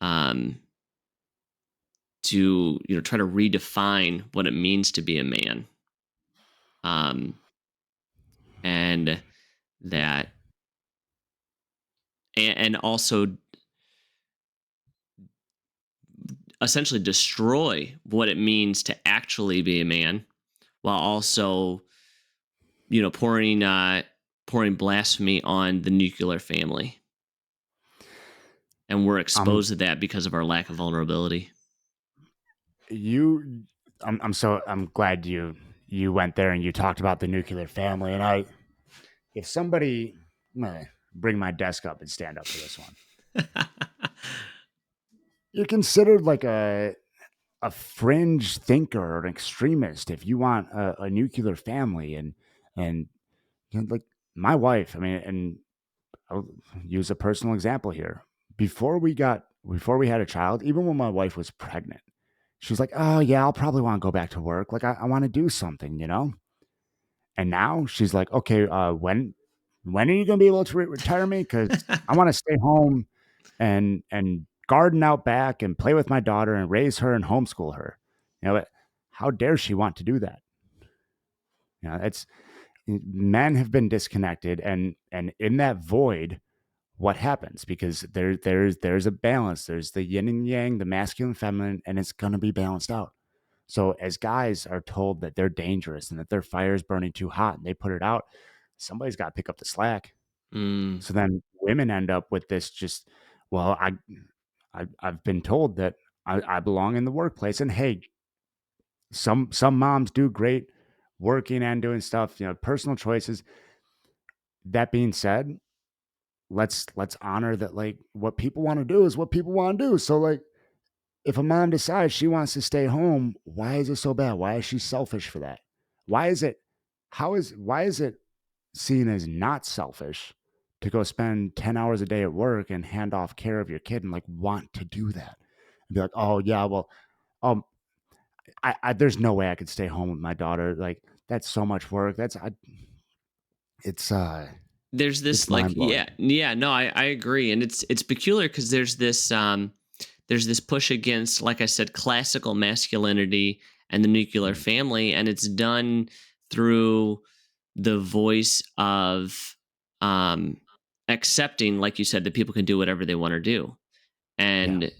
um to try to redefine what it means to be a man. Um and that and also essentially destroy what it means to actually be a man, while also pouring blasphemy on the nuclear family, and we're I'm exposed to that because of our lack of vulnerability. you I'm glad you went there and you talked about the nuclear family. And I if somebody bring my desk up and stand up for this one. You're considered like a fringe thinker or an extremist if you want a nuclear family and you know, like my wife. I mean, and I'll use a personal example here. Before we had a child, even when my wife was pregnant, she was like, "Oh yeah, I'll probably want to go back to work. Like I want to do something, you know." And now she's like, "Okay, when are you gonna be able to retire me? Because I want to stay home and garden out back and play with my daughter and raise her and homeschool her." You know, how dare she want to do that? You know, it's men have been disconnected, and in that void, what happens? Because there's a balance. There's the yin and yang, the masculine, feminine, and it's gonna be balanced out. So as guys are told that they're dangerous and that their fire is burning too hot and they put it out, somebody's got to pick up the slack. Mm. So then women end up with this just, well, I've been told that I belong in the workplace, and hey, some moms do great working and doing stuff, you know, personal choices. That being said, let's honor that like what people want to do is what people want to do. So like if a mom decides she wants to stay home, why is it so bad? Why is she selfish for that? Why is it why is it seen as not selfish to go spend 10 hours a day at work and hand off care of your kid and like want to do that? And be like, "Oh yeah, well, um I there's no way I could stay home with my daughter. Like that's so much work. It's There's it's this like, mind-blowing." yeah, no, I agree, and it's peculiar because there's this push against, like I said, classical masculinity and the nuclear Mhm. family, and it's done through the voice of um accepting, like you said, that people can do whatever they want to do. Yeah. And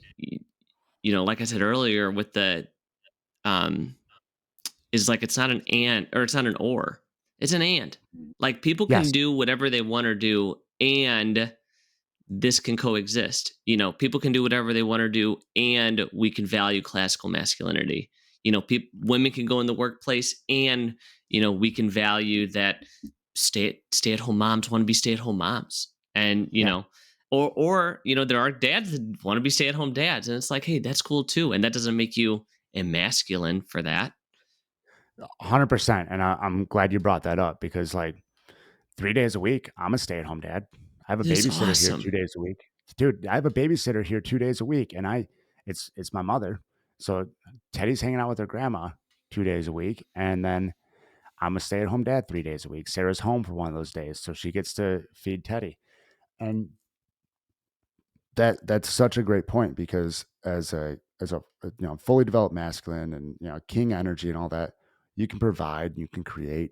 like I said earlier, with the um is like, it's not an and, or it's not an or, it's an and. Like, people can Yes. do whatever they want to do, and this can coexist. People can do whatever they want to do, and we can value classical masculinity. Women can go in the workplace, and we can value that stay at home moms want to be stay at home moms, and Yeah. there are dads that want to be stay at home dads, and it's like, hey, that's cool too, and that doesn't make you emasculine for that. 100%. And I'm glad you brought that up because like 3 days a week, I'm a stay-at-home dad. I have a It is babysitter here awesome. 2 days a week. Dude, I have a babysitter here 2 days a week, and it's my mother. So Teddy's hanging out with her grandma 2 days a week, and then I'm a stay-at-home dad 3 days a week. Sarah's home for one of those days, so she gets to feed Teddy. And that's such a great point because as a fully developed masculine and king energy and all that, you can provide, you can create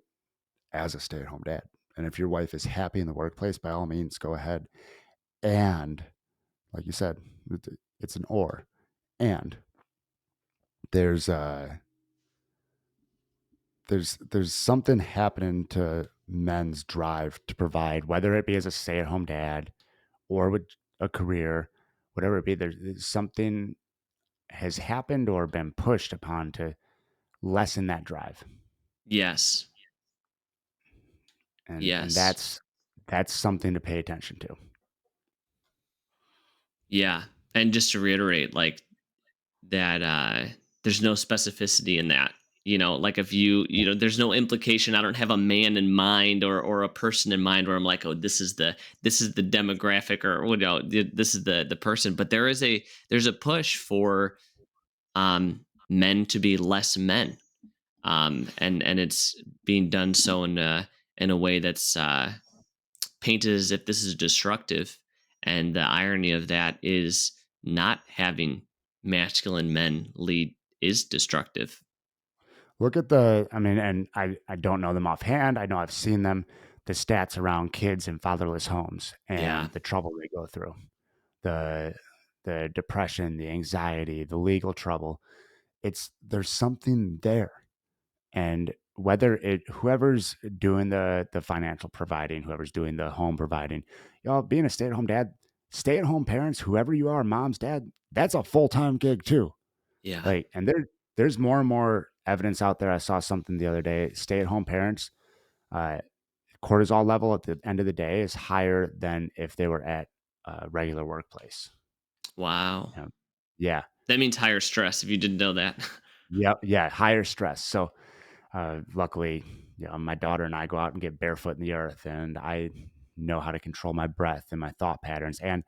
as a stay-at-home dad. And if your wife is happy in the workplace, by all means, go ahead. And like you said, it's an or. And there's there's something happening to men's drive to provide, whether it be as a stay-at-home dad or with a career, whatever it be. There's something has happened or been pushed upon to lessen that drive, Yes. and Yes. that's something to pay attention to. Yeah. And just to reiterate, like, that there's no specificity in that. Like, if there's no implication. I don't have a man in mind, or a person in mind where I'm like, oh, this is the demographic, or this is the person. But there's a push for men to be less men. And it's being done so in a way that's painted as if this is destructive. And the irony of that is, not having masculine men lead is destructive. Look at I mean, and I don't know them offhand. I know I've seen them, the stats around kids in fatherless homes Yeah. and the trouble they go through, the the depression, the anxiety, the legal trouble. There's something there. And whether it whoever's doing the financial providing, whoever's doing the home providing, being a stay-at-home dad, stay-at-home parents, whoever you are, mom's dad, that's a full-time gig too. Yeah. Like, and there's more and more evidence out there. I saw something the other day. Stay-at-home parents, uh, cortisol level at the end of the day is higher than if they were at a regular workplace. Wow. You know? Yeah. That means higher stress if you didn't know that. Yep. Yeah. Higher stress. So, luckily, my daughter and I go out and get barefoot in the earth, and I know how to control my breath and my thought patterns. And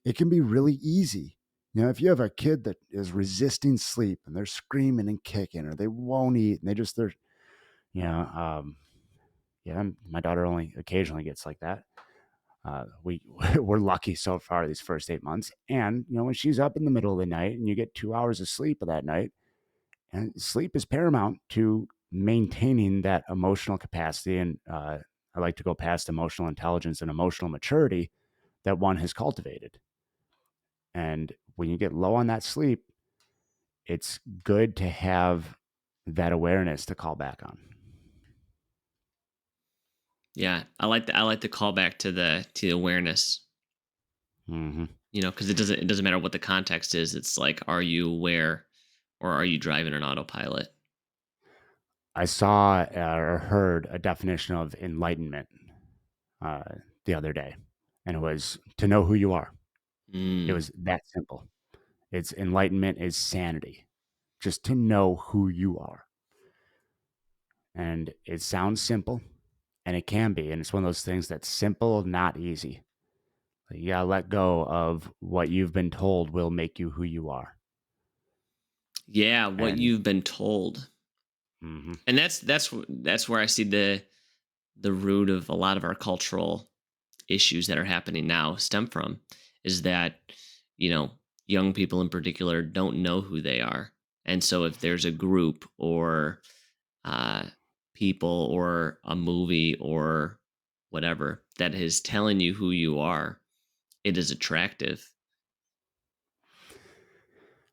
it can be really easy. If you have a kid that is resisting sleep and they're screaming and kicking, or they won't eat, and you know, um, yeah, my daughter only occasionally gets like that. We we're lucky so far these first 8 months, and when she's up in the middle of the night and you get 2 hours of sleep of that night, and sleep is paramount to maintaining that emotional capacity, and I like to go past emotional intelligence and emotional maturity that one has cultivated. And when you get low on that sleep, it's good to have that awareness to call back on. Yeah, I like the callback to the awareness. Hmm. Because it doesn't matter what the context is. It's like, are you aware, or are you driving an autopilot? I saw or heard a definition of enlightenment uh, the other day, and it was to know who you are. It Mm. was that simple. It's enlightenment is sanity, just to know who you are. And it sounds simple, and it can be. And it's one of those things that's simple, not easy. Like, you gotta let go of what you've been told will make you who you are. Yeah, what And you've been told, mhm, and that's where I see the root of a lot of our cultural issues that are happening now stem from, is that you know young people in particular don't know who they are, and so if there's a group or uh, people or a movie or whatever that is telling you who you are, it is attractive.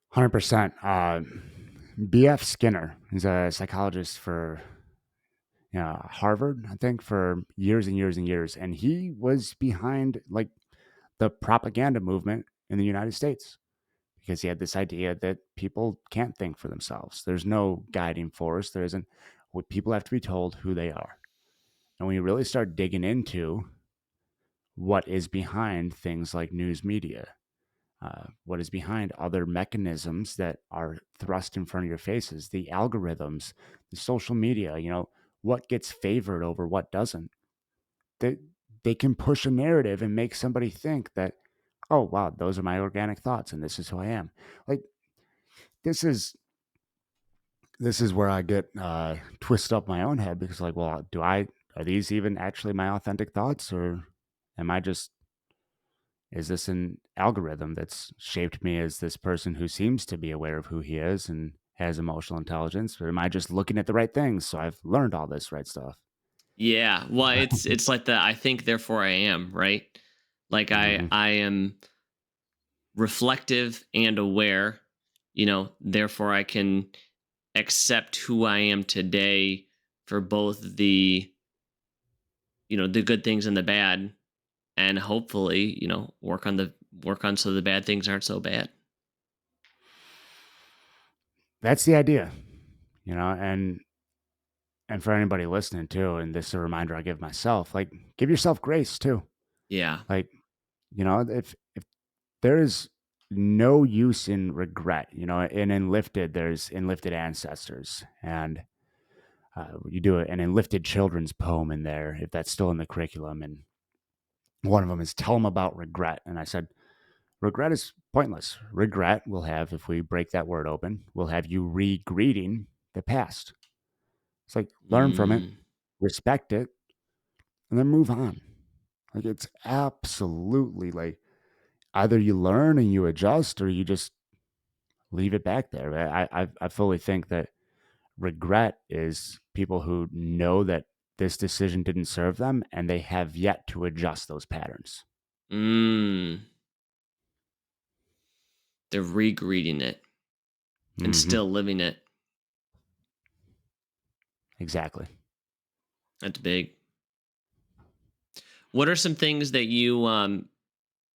100%. B.F. Skinner is a psychologist for Harvard, I think, for years and years and years. And he was behind like the propaganda movement in the United States because he had this idea that people can't think for themselves. There's no guiding force. There isn't. People have to be told who they are. And when you really start digging into what is behind things like news media, what is behind other mechanisms that are thrust in front of your faces, the algorithms, the social media, what gets favored over what doesn't. They, they can push a narrative and make somebody think that, oh, wow, those are my organic thoughts and this is who I am. Like, this is this is where I get twisted up my own head because, like, well, are these even actually my authentic thoughts, or am I just is this an algorithm that's shaped me as this person who seems to be aware of who he is and has emotional intelligence, or am I just looking at the right things? So I've learned all this right stuff. Yeah, well, it's like the I think therefore I am, right? Like I Hmm. I am reflective and aware, therefore I can accept who I am today for both the good things and the bad, and hopefully, work on so the bad things aren't so bad. That's the idea, and for anybody listening too, and this is a reminder I give myself, like, give yourself grace too. Yeah. Like, if there is no use in regret, in enlifted, there's enlifted ancestors, and you do an enlifted children's poem in there if that's still in the curriculum, and one of them is tell them about regret. And I said, regret is pointless. Regret will have, if we break that word open, will have you re-greeting the past. It's like, learn from it, Mm. respect it, and then move on. Like, it's absolutely like either you learn and you adjust or you just leave it back there. I fully think that regret is people who know that this decision didn't serve them and they have yet to adjust those patterns. Mm. They're regreeting it and Hmm. still living it. Exactly. That's big. What are some things that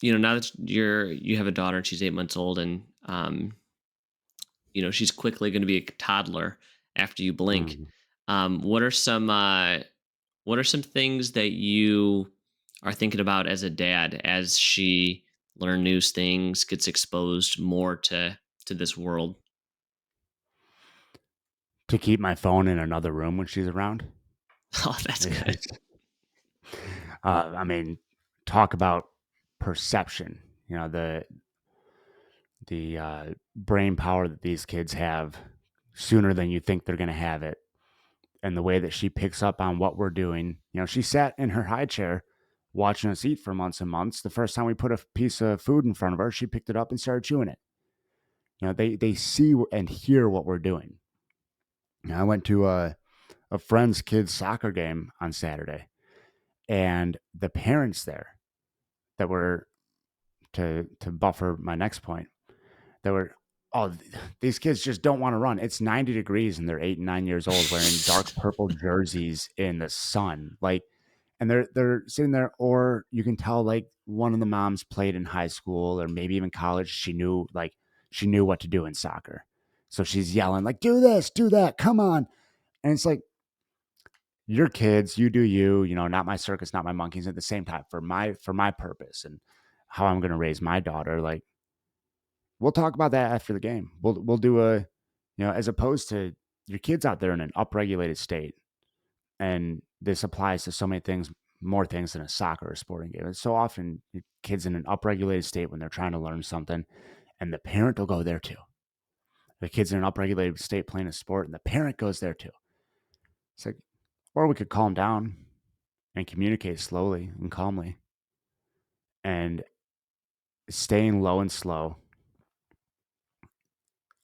now that you have a daughter and she's 8 months old, and she's quickly going to be a toddler after you blink. Mhm. What are some What are some things that you are thinking about as a dad as she learn new things, gets exposed more to this world? To keep my phone in another room when she's around. Oh, that's good. I mean, talk about perception. You know, the brain power that these kids have sooner than you think they're going to have it, and the way that she picks up on what we're doing. You know, she sat in her high chair watching us eat for months and months. The first time we put a piece of food in front of her, she picked it up and started chewing it. You know, they see and hear what we're doing. You know, I went to a friend's kid's soccer game on Saturday, and the parents there that were to buffer my next point, that were, oh, these kids just don't want to run. It's 90 degrees and they're 8 and 9 years old wearing dark purple jerseys in the sun. Like, and they're sitting there, or you can tell like one of the moms played in high school or maybe even college. She knew what to do in soccer. So she's yelling, like, do this, do that, come on. And it's like, your kids, you do you, not my circus, not my monkeys. At the same time, for my purpose and how I'm gonna raise my daughter, like, we'll talk about that after the game. We'll do as opposed to your kids out there in an upregulated state, and this applies to so many things, more things than a soccer or sporting game. It's so often your kids in an upregulated state when they're trying to learn something, and the parent will go there too. The kids in an upregulated state playing a sport, and the parent goes there too. It's like, or we could calm down and communicate slowly and calmly, and staying low and slow,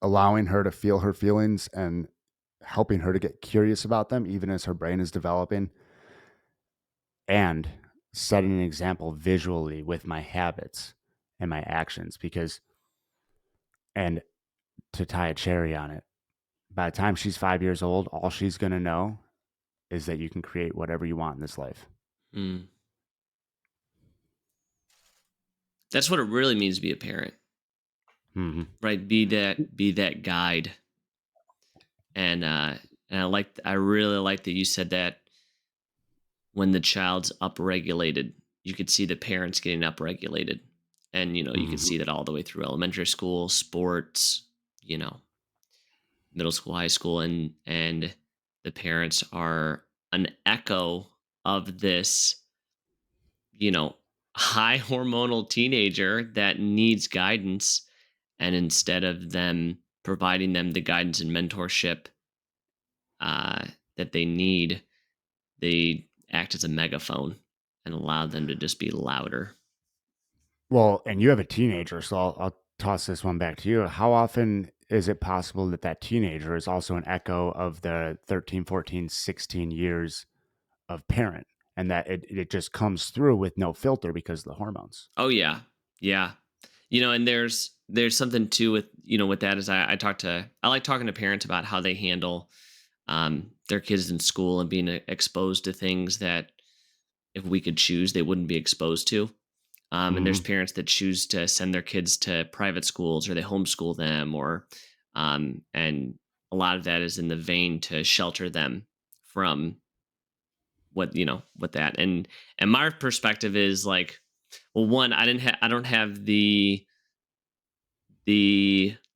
allowing her to feel her feelings and helping her to get curious about them, even as her brain is developing, and setting an example visually with my habits and my actions. And to tie a cherry on it, by the time she's 5 years old, all she's going to know is that you can create whatever you want in this life. Mm. That's what it really means to be a parent, Mm-hmm. right? Be that guide. And I really like that you said that when the child's upregulated, you could see the parents getting upregulated. And you could Mm-hmm. see that all the way through elementary school, sports, you know, middle school, high school, and the parents are an echo of this, you know, high hormonal teenager that needs guidance. And instead of them providing them the guidance and mentorship uh, that they need, they act as a megaphone and allow them to just be louder. Well, and you have a teenager, so I'll toss this one back to you. How often is it possible that that teenager is also an echo of the 13, 14, 16 years of parent, and that it just comes through with no filter because of the hormones? Oh yeah, yeah. And there's something too with with that is I like talking to parents about how they handle their kids in school and being exposed to things that if we could choose they wouldn't be exposed to. And there's Mhm. parents that choose to send their kids to private schools or they homeschool them or and a lot of that is in the vein to shelter them from what that and my perspective is like, well, one, I don't have the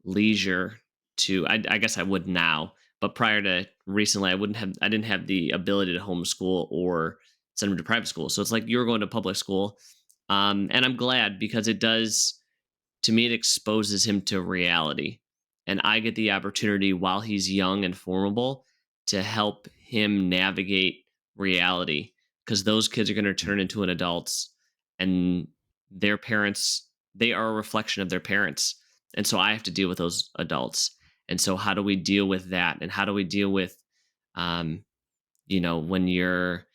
leisure to I guess I would now, but prior to recently I didn't have the ability to homeschool or send them to private school. So it's like you're going to public school. And I'm glad because it does, to me, it exposes him to reality. And I get the opportunity while he's young and formable to help him navigate reality because those kids are going to turn into an adults and their parents, they are a reflection of their parents. And so I have to deal with those adults. And so how do we deal with that? And how do we deal with, um, when you're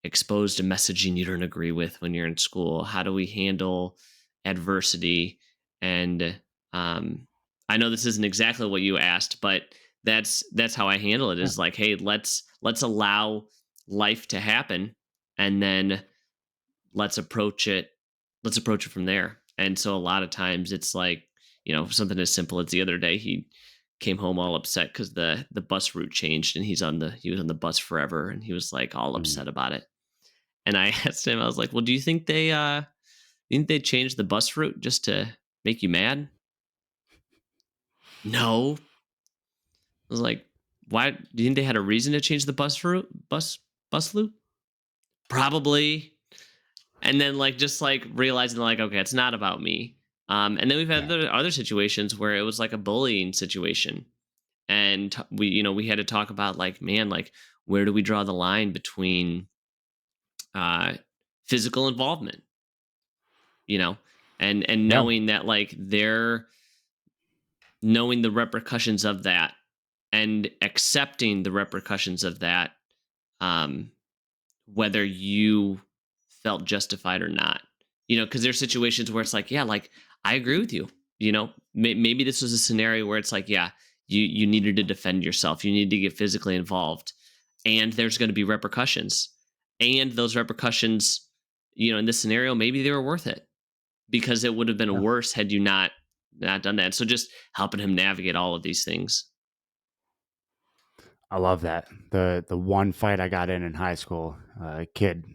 exposed to messaging you don't agree with when you're in school? How do we handle adversity? And I know this isn't exactly what you asked, but that's how I handle it. Yeah. Is like, hey, let's allow life to happen, and then let's approach it. Let's approach it from there. And so a lot of times it's like something as simple as the other day came home all upset because the bus route changed, and he was on the bus forever, and he was like all Mm. upset about it. And I asked him, I was like, "Well, do you think they changed the bus route just to make you mad?" No. I was like, "Why? Do you think they had a reason to change the bus loop?" Probably. And then like just like realizing like, okay, it's not about me. And then we've had Yeah. other situations where it was like a bullying situation, and we had to talk about like, man, like where do we draw the line between uh, physical involvement, you know, and Yeah. knowing that like they're knowing the repercussions of that and accepting the repercussions of that, um, whether you felt justified or not. Because there's situations where it's like, yeah, like I agree with you. Maybe this was a scenario where it's like, yeah, you needed to defend yourself, you needed to get physically involved, and there's going to be repercussions, and those repercussions, in this scenario, maybe they were worth it because it would have been Yeah. worse had you not done that. So just helping him navigate all of these things. I love that. The one fight I got in high school, a kid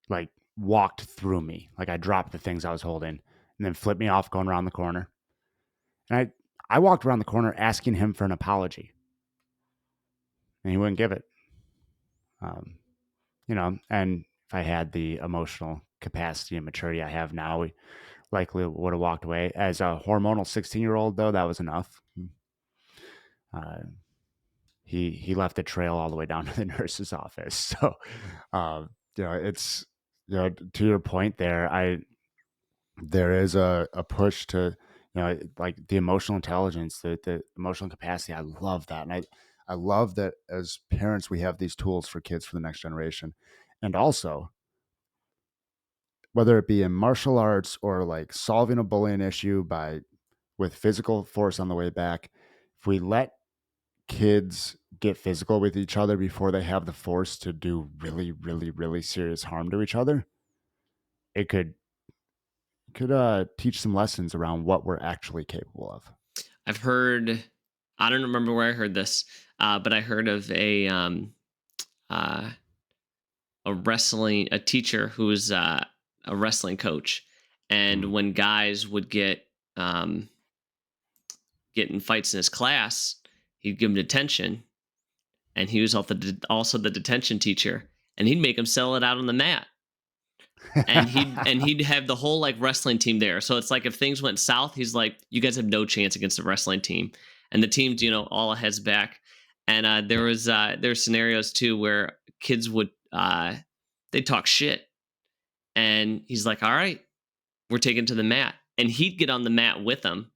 like walked through me. Like I dropped the things I was holding and then flipped me off going around the corner. And I walked around the corner asking him for an apology and he wouldn't give it. Um, and if I had the emotional capacity and maturity I have now, we likely would have walked away. As a hormonal 16-year-old, though, that was enough. Uh, he left a trail all the way down to the nurse's office. So, it's to your point there. There is a push to like the emotional intelligence, the emotional capacity. I love that, and I love that as parents we have these tools for kids for the next generation, and also whether it be in martial arts or like solving a bullying issue by with physical force on the way back. If we let kids get physical with each other before they have the force to do really, really, really serious harm to each other, it could teach some lessons around what we're actually capable of. I've heard, I don't remember where I heard this, but I heard of uh, a teacher who was a wrestling coach, and Mm. when guys would um, get in fights in his class, he'd give them detention, and he was also the detention teacher, and he'd make them sell it out on the mat, and he'd have the whole like wrestling team there. So it's like if things went south, he's like, "You guys have no chance against the wrestling team," and the team's all heads back. And Yeah. there's scenarios too where kids would they talk shit, and he's like, "All right, we're taken to the mat," and he'd get on the mat with them,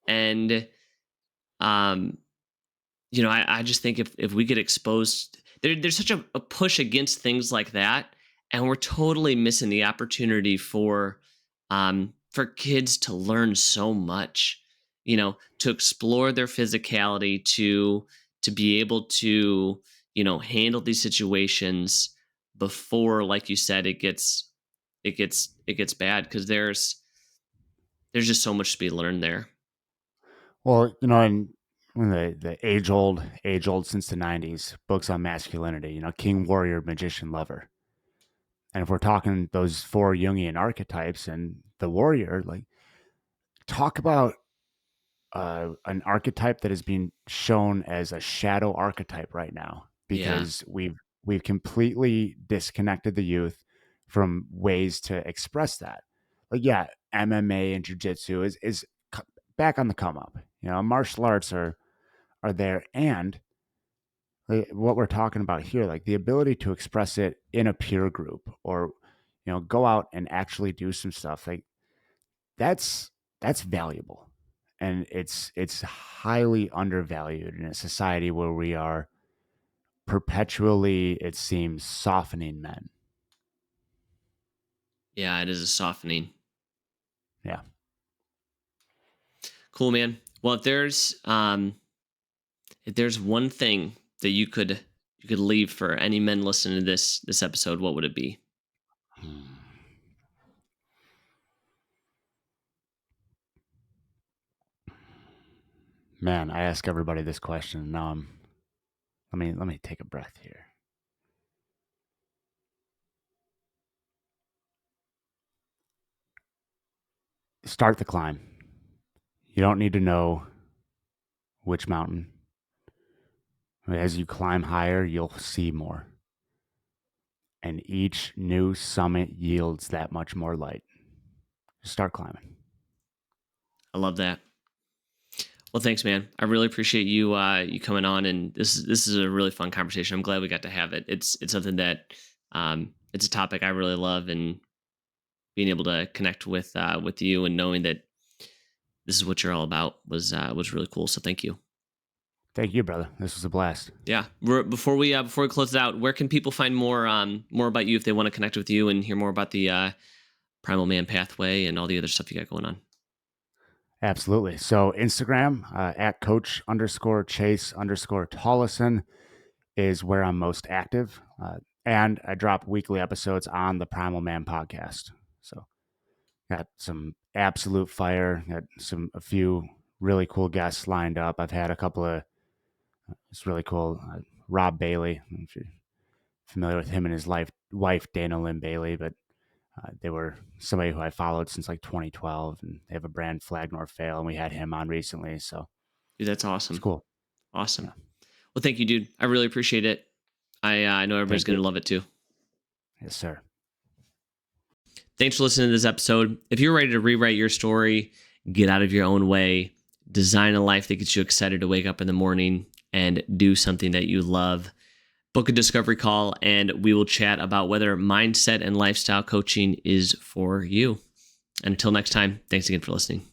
and um I just think if we get exposed, there's such a push against things like that, and we're totally missing the opportunity for kids to learn so much, to explore their physicality, to be able to handle these situations before, like you said, it gets bad, because there's just so much to be learned there. Well, and when the age old since the '90s books on masculinity, king, warrior, magician, lover. And if we're talking those four Jungian archetypes and the warrior, like talk about an archetype that is being shown as a shadow archetype right now Yeah. because we've completely disconnected the youth from ways to express that. Like yeah, MMA and jujitsu is back on the come up. Martial arts are there, and like, what we're talking about here, like the ability to express it in a peer group or go out and actually do some stuff like that's valuable, and it's highly undervalued in a society where we are perpetually, it seems, softening men. Yeah, it is a softening. Yeah. Cool, man. Well, if there's one thing that you could leave for any men listening to this episode, what would it be? Hmm. Man, I ask everybody this question. Now let me take a breath here. Start the climb. You don't need to know which mountain. As you climb higher, you'll see more. And each new summit yields that much more light. Start climbing. I love that. Well, thanks, man. I really appreciate you you coming on, and this is a really fun conversation. I'm glad we got to have it. It's something that it's a topic I really love, and being able to connect with you and knowing that this is what you're all about was really cool. So thank you. Thank you, brother. This was a blast. Yeah. Before we close it out, where can people find more about you if they want to connect with you and hear more about the Primal Man Pathway and all the other stuff you got going on? Absolutely. So Instagram at coach_Chase_Tolleson is where I'm most active. And I drop weekly episodes on the Primal Man podcast. So got some absolute fire, got a few really cool guests lined up. I've had a couple of, it's really cool. Rob Bailey, if you're familiar with him and his wife, Dana Lynn Bailey, but they were somebody who I followed since like 2012, and they have a brand, Flag Nor Fail, and we had him on recently. So Dude, that's it's awesome. cool. Awesome. Yeah. Well, thank you, dude. I really appreciate it. I know everybody's Thank going you. to love it too. Yes, sir. Thanks for listening to this episode. If you're ready to rewrite your story, get out of your own way, design a life that gets you excited to wake up in the morning and do something that you love, book a discovery call, and we will chat about whether mindset and lifestyle coaching is for you. And until next time, thanks again for listening.